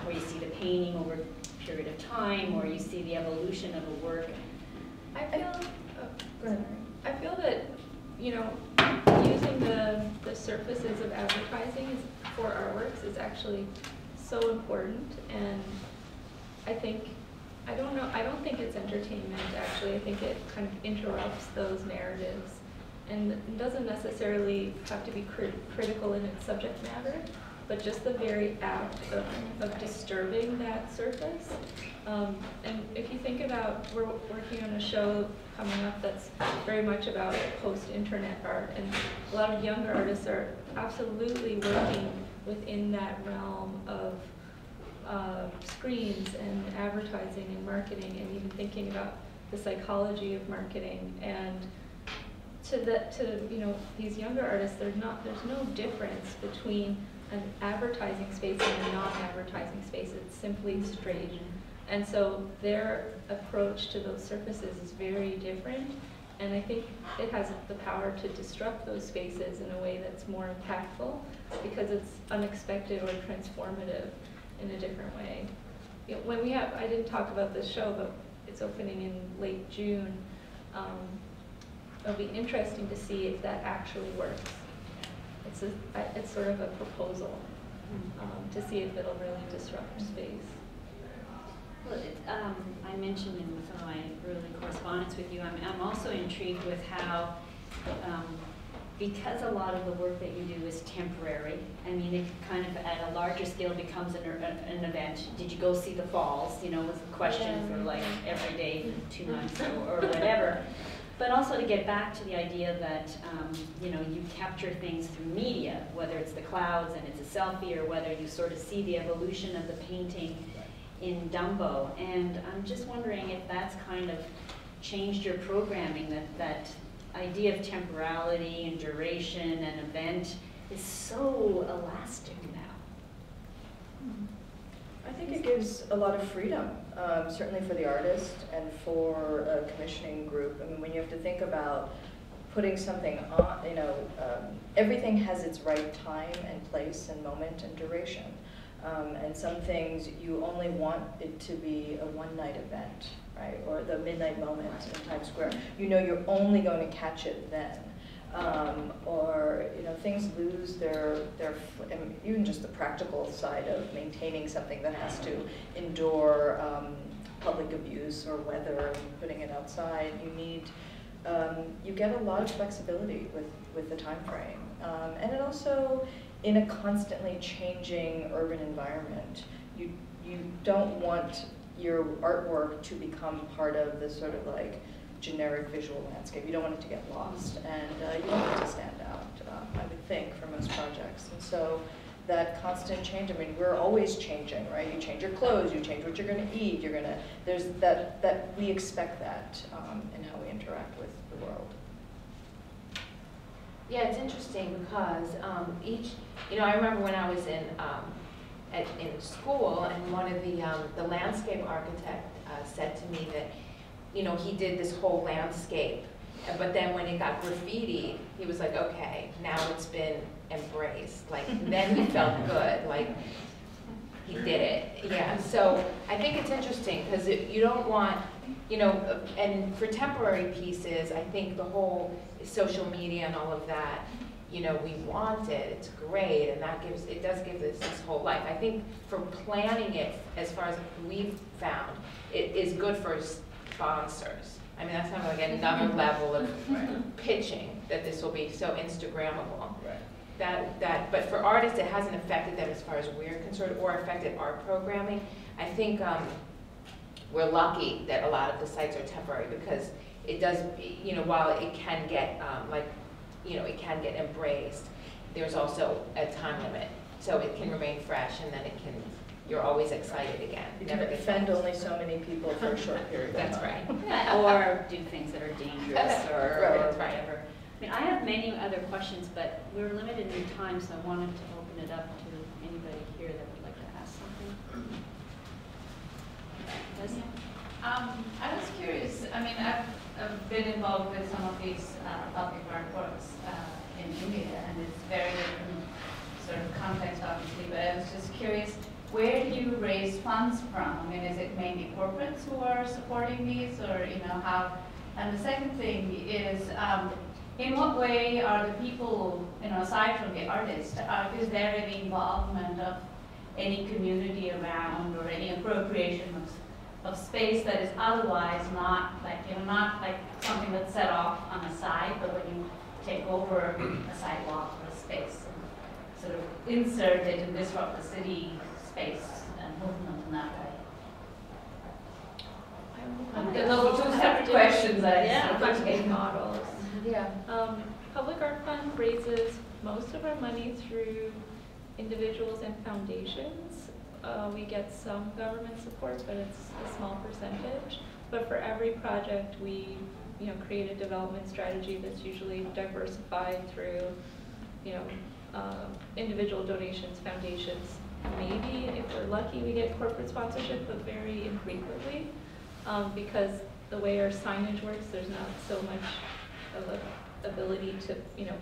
or you see the painting over a period of time, or you see the evolution of a work. I feel that, you know, using the surfaces of advertising for our works is actually so important, and I don't think it's entertainment, actually. I think it kind of interrupts those narratives, and it doesn't necessarily have to be critical in its subject matter, but just the very act of disturbing that surface. And if you think about, we're working on a show coming up that's very much about post-internet art, and a lot of younger artists are absolutely working within that realm of screens and advertising and marketing, and even thinking about the psychology of marketing. And to you know, these younger artists, there's no difference between an advertising space and a non-advertising space. It's simply straight. And so their approach to those surfaces is very different, and I think it has the power to disrupt those spaces in a way that's more impactful because it's unexpected or transformative in a different way. You know, when we have, I didn't talk about this show, but it's opening in late June. It'll be interesting to see if that actually works. It's sort of a proposal to see if it'll really disrupt space. Well, I mentioned in some of my early correspondence with you, I'm also intrigued with how, because a lot of the work that you do is temporary, I mean, it kind of at a larger scale becomes an event. Did you go see the falls? You know, was a question for like every day, 2 months or whatever. But also to get back to the idea that, you know, you capture things through media, whether it's the clouds and it's a selfie, or whether you sort of see the evolution of the painting in Dumbo. And I'm just wondering if that's kind of changed your programming, that idea of temporality and duration and event is so elastic now. I think it gives a lot of freedom, certainly for the artist and for a commissioning group. I mean, when you have to think about putting something on, you know, everything has its right time and place and moment and duration. And some things you only want it to be a one-night event, right? Or the midnight moment in Times Square. You know you're only going to catch it then. Or, you know, things lose their I mean, even just the practical side of maintaining something that has to endure public abuse or weather, putting it outside. You need, you get a lot of flexibility with the time frame. And it also, in a constantly changing urban environment, you don't want your artwork to become part of the sort of like generic visual landscape. You don't want it to get lost, and you don't want it to stand out, I would think, for most projects. And so that constant change, I mean, we're always changing, right? You change your clothes, you change what you're going to eat, there's that we expect that in how we interact with the world. Yeah, it's interesting because I remember when I was in school, and one of the landscape architect said to me that, he did this whole landscape, but then when it got graffitied, he was like, okay, now it's been embraced. Like, then he felt good, like he did it. Yeah, so I think it's interesting because you don't want, and for temporary pieces, I think the whole social media and all of that, we want it, it's great, and it does give this whole life. I think for planning it, as far as we've found, it is good for sponsors. I mean, that's kind of like another level of pitching, that this will be so Instagrammable. Right. But for artists, it hasn't affected them as far as we're concerned, or affected our programming. I think we're lucky that a lot of the sites are temporary, because it does, while it can get it can get embraced, there's also a time limit, so it can remain fresh, and then you're always excited again. You can offend only so many people for a short period of time. That's right. Yeah, or do things that are dangerous or whatever. I mean, I have many other questions, but we're limited in time, so I wanted to open it up to anybody here that would like to ask something. Leslie? I was curious, I mean, I've been involved with some of these public art works in India, and it's very different sort of context, obviously, but I was just curious, where do you raise funds from? I mean, is it mainly corporates who are supporting these, or, how? And the second thing is, in what way are the people, aside from the artists, is there any involvement of any community around, or any appropriation of space that is otherwise not like, not like something that's set off on the side, but when you take over a sidewalk or a space and sort of insert it and disrupt the city space and movement in that way? Those are two separate questions. Funding models. Yeah. Public Art Fund raises most of our money through individuals and foundations. We get some government support, but it's a small percentage. But for every project, we create a development strategy that's usually diversified through individual donations, foundations. Maybe if we're lucky, we get corporate sponsorship, but very infrequently, because the way our signage works, there's not so much of an ability to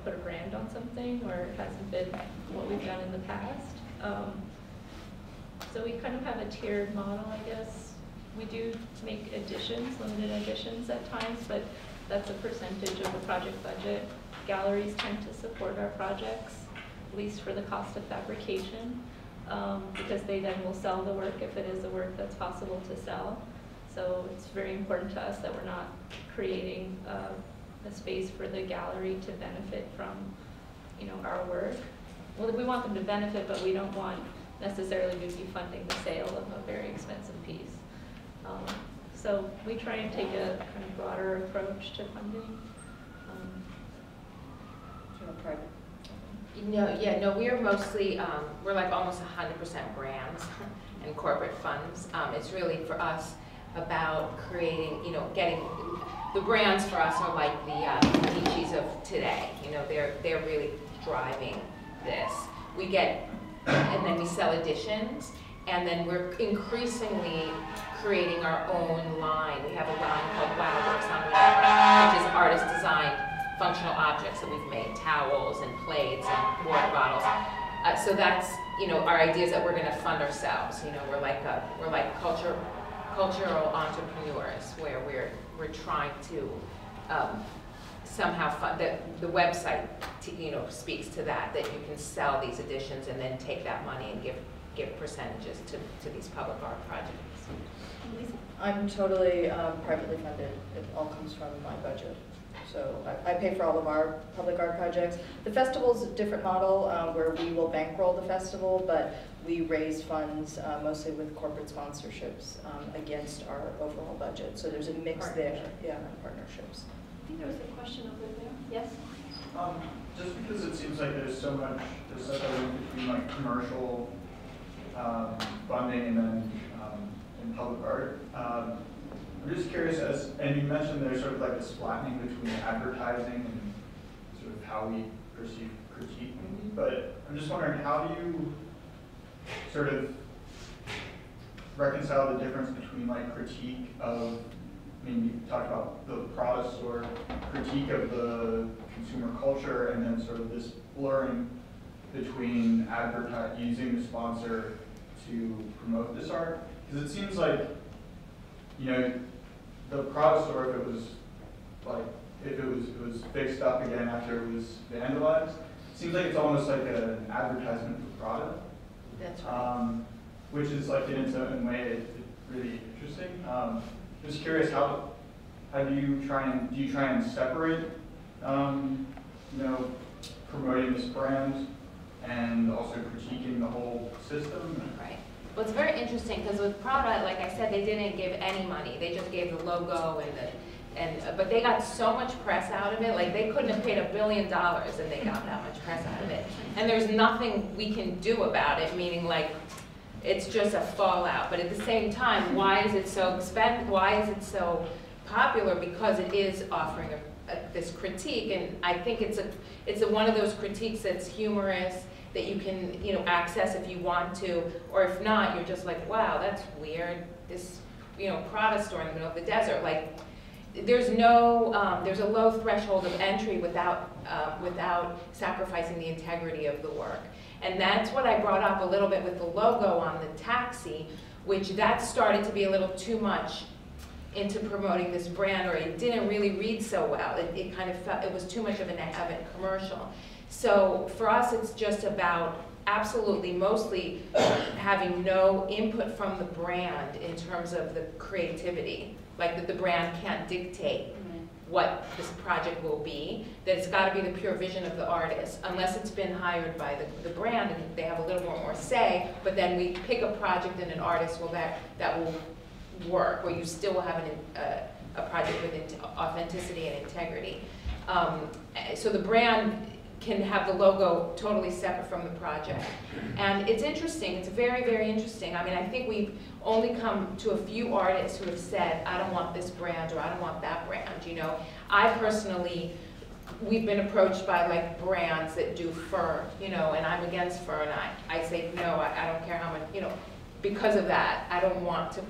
put a brand on something, or it hasn't been what we've done in the past. So we kind of have a tiered model, I guess. We do make additions, limited additions at times, but that's a percentage of the project budget. Galleries tend to support our projects, at least for the cost of fabrication, because they then will sell the work if it is the work that's possible to sell. So it's very important to us that we're not creating a space for the gallery to benefit from, our work. Well, we want them to benefit, but we don't want necessarily to be funding the sale of a very expensive piece. So we try and take a kind of broader approach to funding. Private. No, we are mostly, we're like almost 100% brands and corporate funds. It's really for us about creating, getting, the brands for us are like the Medicis of today. They're really driving this. We get, and then we sell editions, and then we're increasingly creating our own line. We have a line called Waterworks on Ware, which is artist-designed functional objects that we've made, towels and plates and water bottles. So that's, our idea is that we're going to fund ourselves. We're like cultural entrepreneurs, where we're trying to somehow fund. The website speaks to that you can sell these editions and then take that money and give percentages to these public art projects. Lise? I'm totally privately funded. It all comes from my budget. So I pay for all of our public art projects. The festival's a different model where we will bankroll the festival, but we raise funds mostly with corporate sponsorships against our overall budget. So there's a mix there, yeah, and partnerships. I think there was a question over there. Yes? Just because it seems like there's such a link between like commercial funding and then and public art. I'm just curious, and you mentioned there's sort of like this flattening between advertising and sort of how we perceive critique, but I'm just wondering, how do you sort of reconcile the difference between like critique of, I mean, you talked about the Prada store, critique of the consumer culture, and then sort of this blurring between using the sponsor to promote this art? Because it seems like, you know, the Prada store, if it was fixed up again after it was vandalized, it seems like it's almost like an advertisement for Prada. That's right. Which is like in its own way, it's really interesting. Just curious, how do you try and separate, you know, promoting this brand and also critiquing the whole system? Right. Well, it's very interesting because with Prada, like I said, they didn't give any money. They just gave the logo but they got so much press out of it. Like they couldn't have paid $1 billion and they got that much press out of it. And there's nothing we can do about it, meaning like it's just a fallout. But at the same time, why is it so expensive? Why is it so popular? Because it is offering this critique, and I think it's one of those critiques that's humorous, that you can, you know, access if you want to, or if not, you're just like, wow, that's weird. This, you know, Prada store in the middle of the desert, like. There's a low threshold of entry without sacrificing the integrity of the work. And that's what I brought up a little bit with the logo on the taxi, which that started to be a little too much into promoting this brand, or it didn't really read so well. It kind of felt, it was too much of a commercial. So for us, it's just about absolutely mostly having no input from the brand in terms of the creativity. Like that the brand can't dictate what this project will be, that it's got to be the pure vision of the artist, unless it's been hired by the brand and they have a little more say, but then we pick a project and an artist that will work, where you still will have a project with authenticity and integrity. So the brand can have the logo totally separate from the project. And it's interesting, it's very, very interesting. I mean, I think we've only come to a few artists who have said, I don't want this brand or I don't want that brand, you know. I personally, we've been approached by like brands that do fur, you know, and I'm against fur, and I say, no, I don't care how much, you know, because of that, I don't want to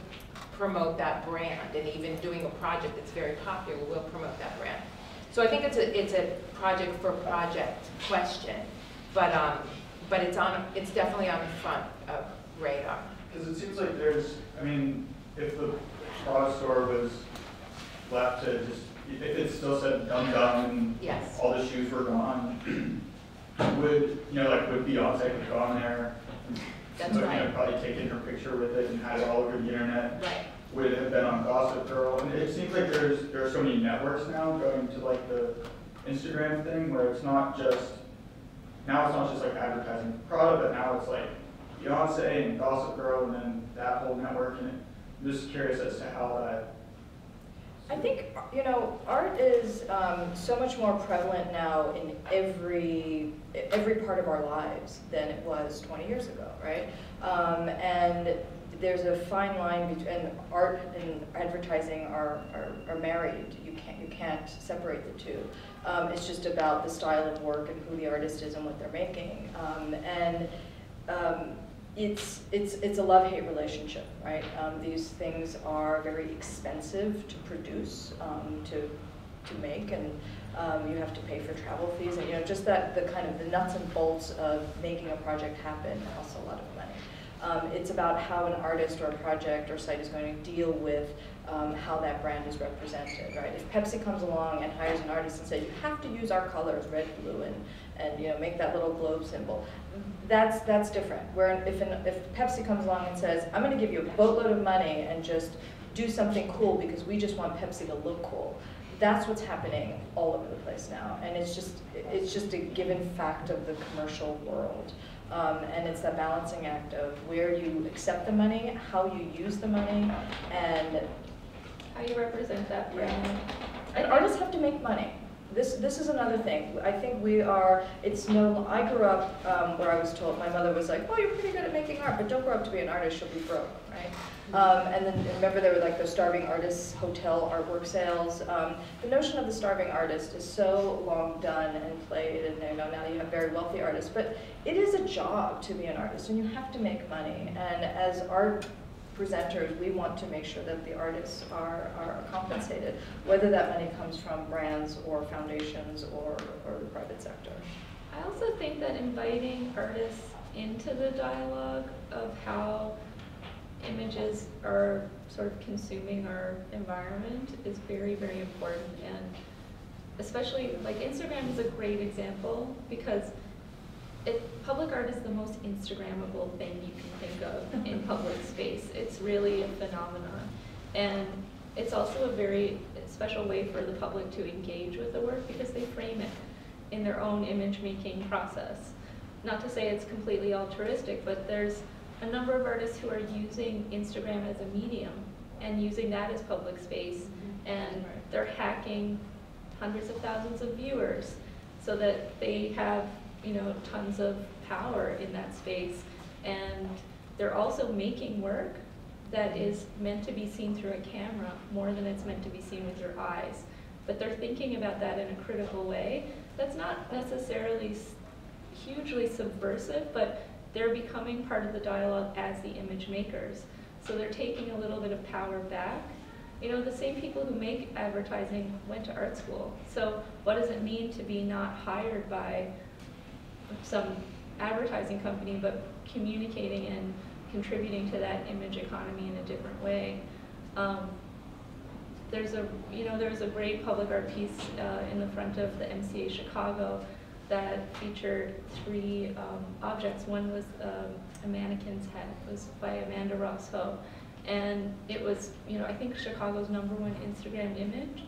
promote that brand. And even doing a project that's very popular, we'll promote that brand. So I think it's a project for project question, but it's definitely on the front of radar. Because it seems like there's, I mean, if the Prada store was left to just, if it still said Dum Dum and yes. all the shoes were gone, would, you know, like would Beyonce have gone there? That's right. You know, probably taken her picture with it and had it all over the internet. Right. Would it have been on Gossip Girl? And it seems like there are so many networks now going to like the Instagram thing, where it's not just like advertising for Prada, but now it's like Beyonce and Gossip Girl and then that whole network. And I'm just curious as to how that. I think, you know, art is so much more prevalent now in every part of our lives than it was 20 years ago, right? And there's a fine line between art and advertising are married. You can't separate the two. It's just about the style of work and who the artist is and what they're making. It's a love-hate relationship, right? These things are very expensive to produce, to make, and you have to pay for travel fees, and you know, just that the kind of the nuts and bolts of making a project happen costs a lot of money. It's about how an artist or a project or site is going to deal with how that brand is represented, right? If Pepsi comes along and hires an artist and says, you have to use our colors, red, blue, and you know, make that little globe symbol, that's different. Where if Pepsi comes along and says, I'm going to give you a boatload of money and just do something cool because we just want Pepsi to look cool, that's what's happening all over the place now, and it's just a given fact of the commercial world. And it's that balancing act of where you accept the money, how you use the money, and how you represent that brand. and artists have to make money. This is another thing. I think we are, it's no, I grew up where I was told, my mother was like, oh, you're pretty good at making art, but don't grow up to be an artist, you'll be broke, right? And then remember there were like those starving artists, hotel artwork sales. The notion of the starving artist is so long done and played, and you know, now you have very wealthy artists, but it is a job to be an artist, and you have to make money. And as art presenters, we want to make sure that the artists are compensated, whether that money comes from brands or foundations or the private sector. I also think that inviting artists into the dialogue of how images are sort of consuming our environment is very, very important. And especially, like, Instagram is a great example because public art is the most Instagrammable thing you can think of in public space. It's really a phenomenon. And it's also a very special way for the public to engage with the work because they frame it in their own image-making process. Not to say it's completely altruistic, but there's a number of artists who are using Instagram as a medium and using that as public space, and they're hacking hundreds of thousands of viewers so that they have, you know, tons of power in that space. And they're also making work that is meant to be seen through a camera more than it's meant to be seen with your eyes. But they're thinking about that in a critical way. That's not necessarily hugely subversive, but they're becoming part of the dialogue as the image makers. So they're taking a little bit of power back. You know, the same people who make advertising went to art school. So what does it mean to be not hired by some advertising company, but communicating and contributing to that image economy in a different way? There's a great public art piece in the front of the MCA Chicago that featured 3 objects. One was a mannequin's head. It was by Amanda Ross Ho. And it was, you know, I think Chicago's #1 Instagram image.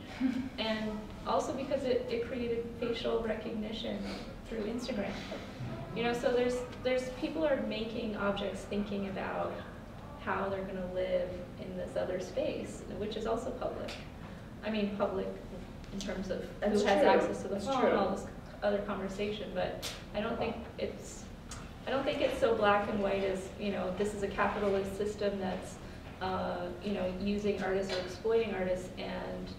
And also because it created facial recognition through Instagram. You know, so there's people are making objects thinking about how they're going to live in this other space, which is also public. I mean, public in terms of who has access to the phone and all this other conversation, but I don't think it's so black and white as, you know, this is a capitalist system that's you know, using artists or exploiting artists, and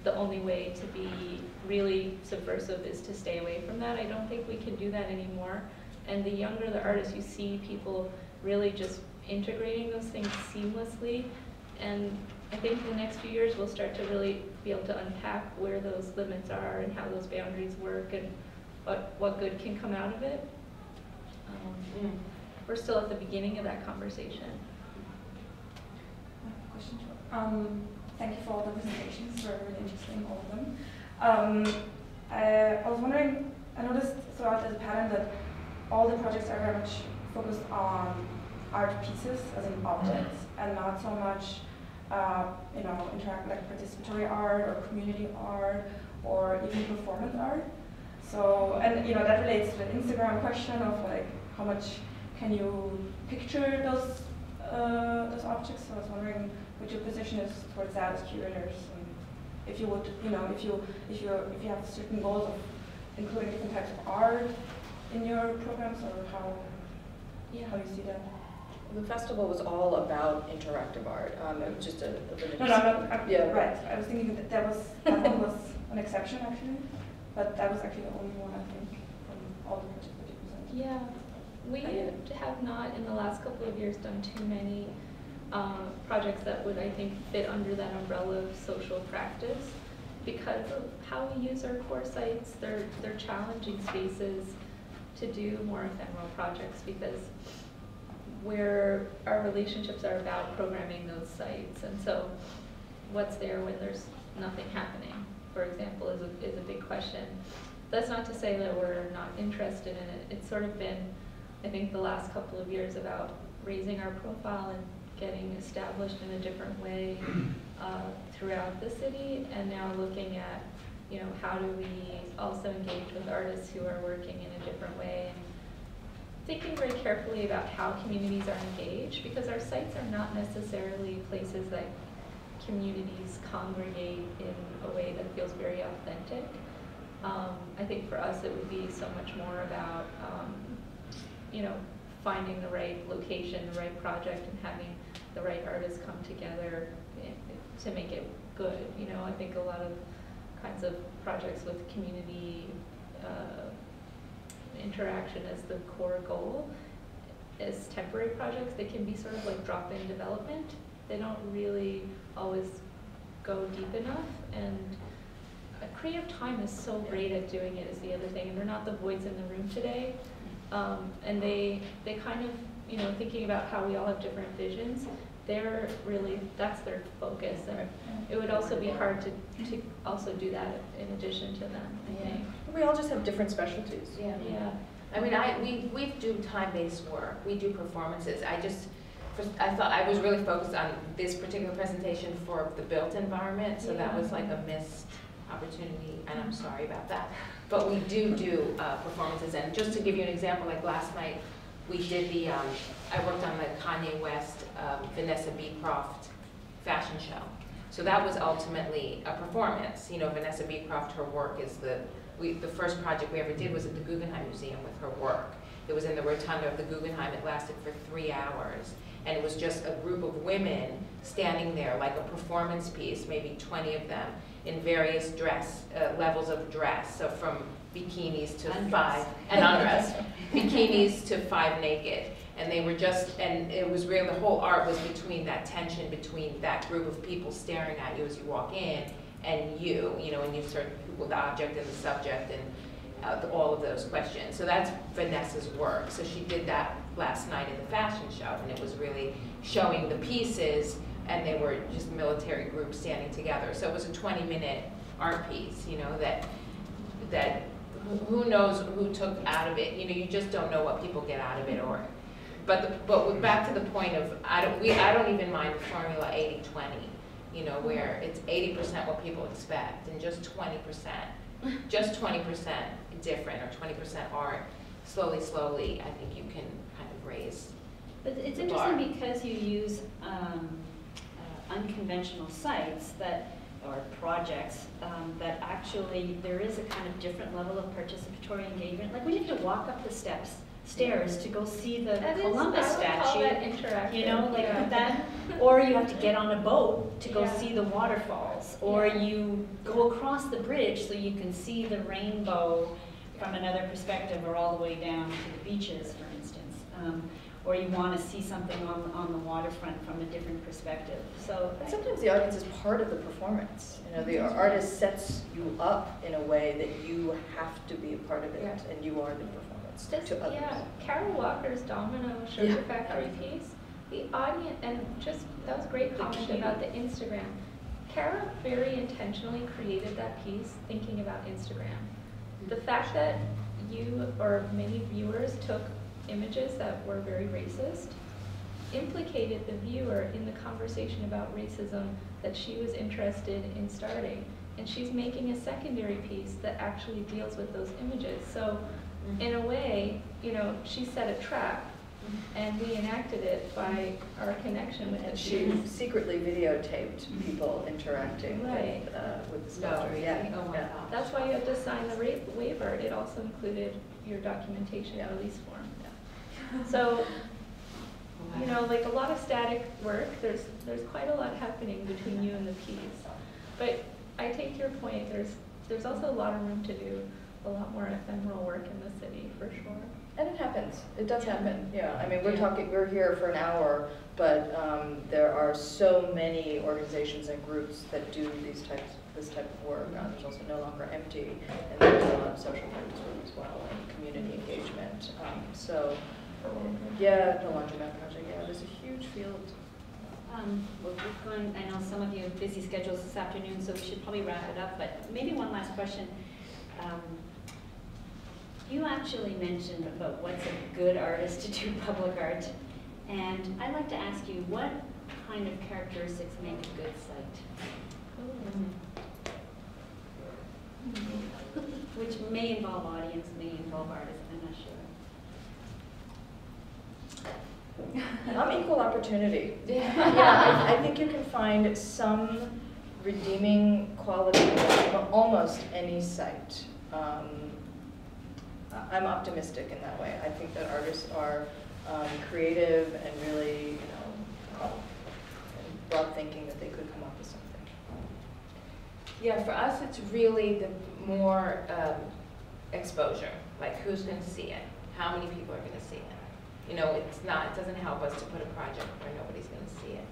the only way to be really subversive is to stay away from that. I don't think we can do that anymore. And the younger the artists, you see people really just integrating those things seamlessly. And I think the next few years we'll start to really be able to unpack where those limits are and how those boundaries work and what good can come out of it. We're still at the beginning of that conversation. Question. Thank you for all the presentations, they're really interesting, all of them. I was wondering, I noticed throughout the pattern that all the projects are very much focused on art pieces, as in objects, and not so much, you know, like participatory art or community art or even performance art. So, and you know, that relates to the Instagram question of like, how much can you picture those objects? So I was wondering what your position is towards that as curators, and if you would, you know, if you have certain goals of including different types of art in your programs, or how you see that. The festival was all about interactive art. It was just a limited. No, yeah. Right. I was thinking that one was an exception actually, but that was actually the only one I think from all the projects that you presented. Yeah, we have not in the last couple of years done too many projects that would, I think, fit under that umbrella of social practice because of how we use our core sites. They're challenging spaces to do more ephemeral projects because where our relationships are about programming those sites, and so what's there when there's nothing happening, for example, is a big question. That's not to say that we're not interested in it. It's sort of been, I think, the last couple of years about raising our profile and getting established in a different way throughout the city, and now looking at, you know, how do we also engage with artists who are working in a different way. thinking very carefully about how communities are engaged, because our sites are not necessarily places that communities congregate in a way that feels very authentic. I think for us it would be so much more about, you know, finding the right location, the right project, and having the right artists come together to make it good. You know, I think a lot of kinds of projects with community interaction as the core goal, as temporary projects, they can be sort of like drop-in development. They don't really always go deep enough, and creative time is so great at doing it is the other thing, and they're not the voids in the room today. And they kind of, you know, thinking about how we all have different visions, they're really, that's their focus. And it would also be hard to also do that in addition to them, I think. We all just have different specialties. Yeah. Yeah. I mean, we do time-based work. We do performances. I thought I was really focused on this particular presentation for the built environment, so that was like a missed opportunity, and I'm sorry about that. But we do performances, and just to give you an example, like last night, we did I worked on the Kanye West, Vanessa Beecroft fashion show. So that was ultimately a performance. You know, Vanessa Beecroft, her work is the first project we ever did was at the Guggenheim Museum with her work. It was in the rotunda of the Guggenheim. It lasted for 3 hours. And it was just a group of women standing there like a performance piece, maybe 20 of them, in various levels of dress. So from bikinis to undressed. Bikinis to 5 naked. And they were and it was really, the whole art was between that tension between that group of people staring at you as you walk in, and you know, and you start with the object and the subject and all of those questions. So that's Vanessa's work. So she did that last night in the fashion show, and it was really showing the pieces, and they were just military groups standing together. So it was a 20-minute art piece, you know, that who knows who took out of it. You know, you just don't know what people get out of it. But back to the point of, I don't even mind the formula 80-20, you know, where it's 80% what people expect and just 20% different, or 20% art. Slowly, I think you can kind of raise. But it's interesting because you use unconventional sites or projects that actually there is a kind of different level of participatory engagement. Like we have to walk up the stairs to go see the Columbus statue. You know, like that. Or you have to get on a boat to go see the waterfalls, or you go across the bridge so you can see the rainbow from another perspective, or all the way down to the beaches, for instance. Or you want to see something on the waterfront from a different perspective. So sometimes the audience is part of the performance. You know, the artist sets you up in a way that you have to be a part of it, and you are the performance to others. Yeah, Carol Walker's Domino Sugar Factory piece. The audience, and just that was great comment about the Instagram. Carol very intentionally created that piece thinking about Instagram. The fact that you or many viewers took images that were very racist implicated the viewer in the conversation about racism that she was interested in starting. And she's making a secondary piece that actually deals with those images. So in a way, you know, she set a trap, and we enacted it by our connection with it. She secretly videotaped people interacting with the sculpture. Oh my gosh. That's why you had to sign the waiver. It also included your documentation release form. So, you know, like a lot of static work, there's quite a lot happening between you and the piece. But I take your point, there's also a lot of room to do a lot more ephemeral work in the city, for sure. And it happens. It does happen. Yeah. I mean, we're here for an hour, but there are so many organizations and groups that do this type of work. There's also No Longer Empty, and there's a lot of social groups as well, and community engagement. The Laundromat Project. Yeah, there's a huge field. I know some of you have busy schedules this afternoon, so we should probably wrap it up. But maybe one last question. You actually mentioned about what's a good artist to do public art, and I'd like to ask you, what kind of characteristics make a good site? Which may involve audience, may involve artists, I'm not sure. equal opportunity. Yeah. Yeah, I think you can find some redeeming quality in almost any site. I'm optimistic in that way. I think that artists are creative and really, broad thinking that they could come up with something. Yeah, for us, it's really the more exposure. Like, who's going to see it? How many people are going to see it? It doesn't help us to put a project where nobody's going to see it.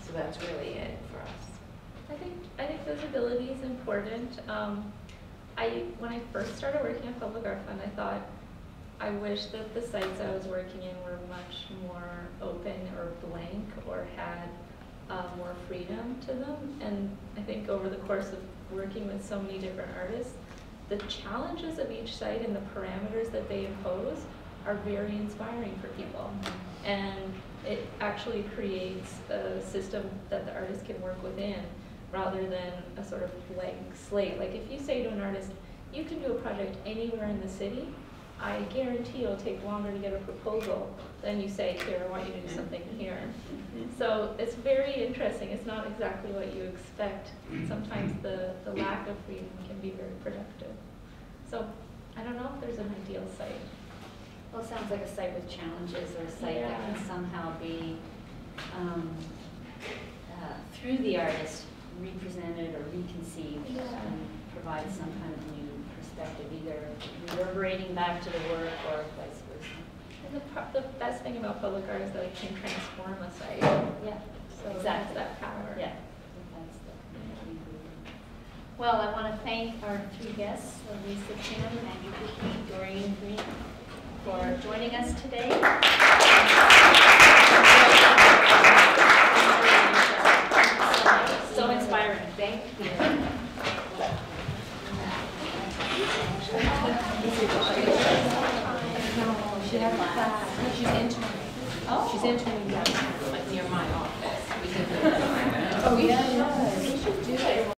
So that's really it for us. I think visibility is important. When I first started working at Public Art Fund, I thought, I wish that the sites I was working in were much more open or blank or had more freedom to them. And I think over the course of working with so many different artists, the challenges of each site and the parameters that they impose are very inspiring for people. And it actually creates a system that the artist can work within rather than a sort of blank slate. Like if you say to an artist, you can do a project anywhere in the city, I guarantee it'll take longer to get a proposal than you say, here, I want you to do something here. So it's very interesting. It's not exactly what you expect. Sometimes the lack of freedom can be very productive. So I don't know if there's an ideal site. Well, it sounds like a site with challenges or a site that can somehow be, through the artist, represented or reconceived and provide some kind of new perspective, either reverberating back to the work or vice versa. And the best thing about public art is that it can transform a site. Yeah, so exactly. That power. Yeah, that's the key. Well, I want to thank our three guests, Lise, Hickey, Doreen, Freeman, for joining us today. So inspiring. Thank you. She's interning. Oh. She's interning down like near my office. We did Oh, yeah. We should do that.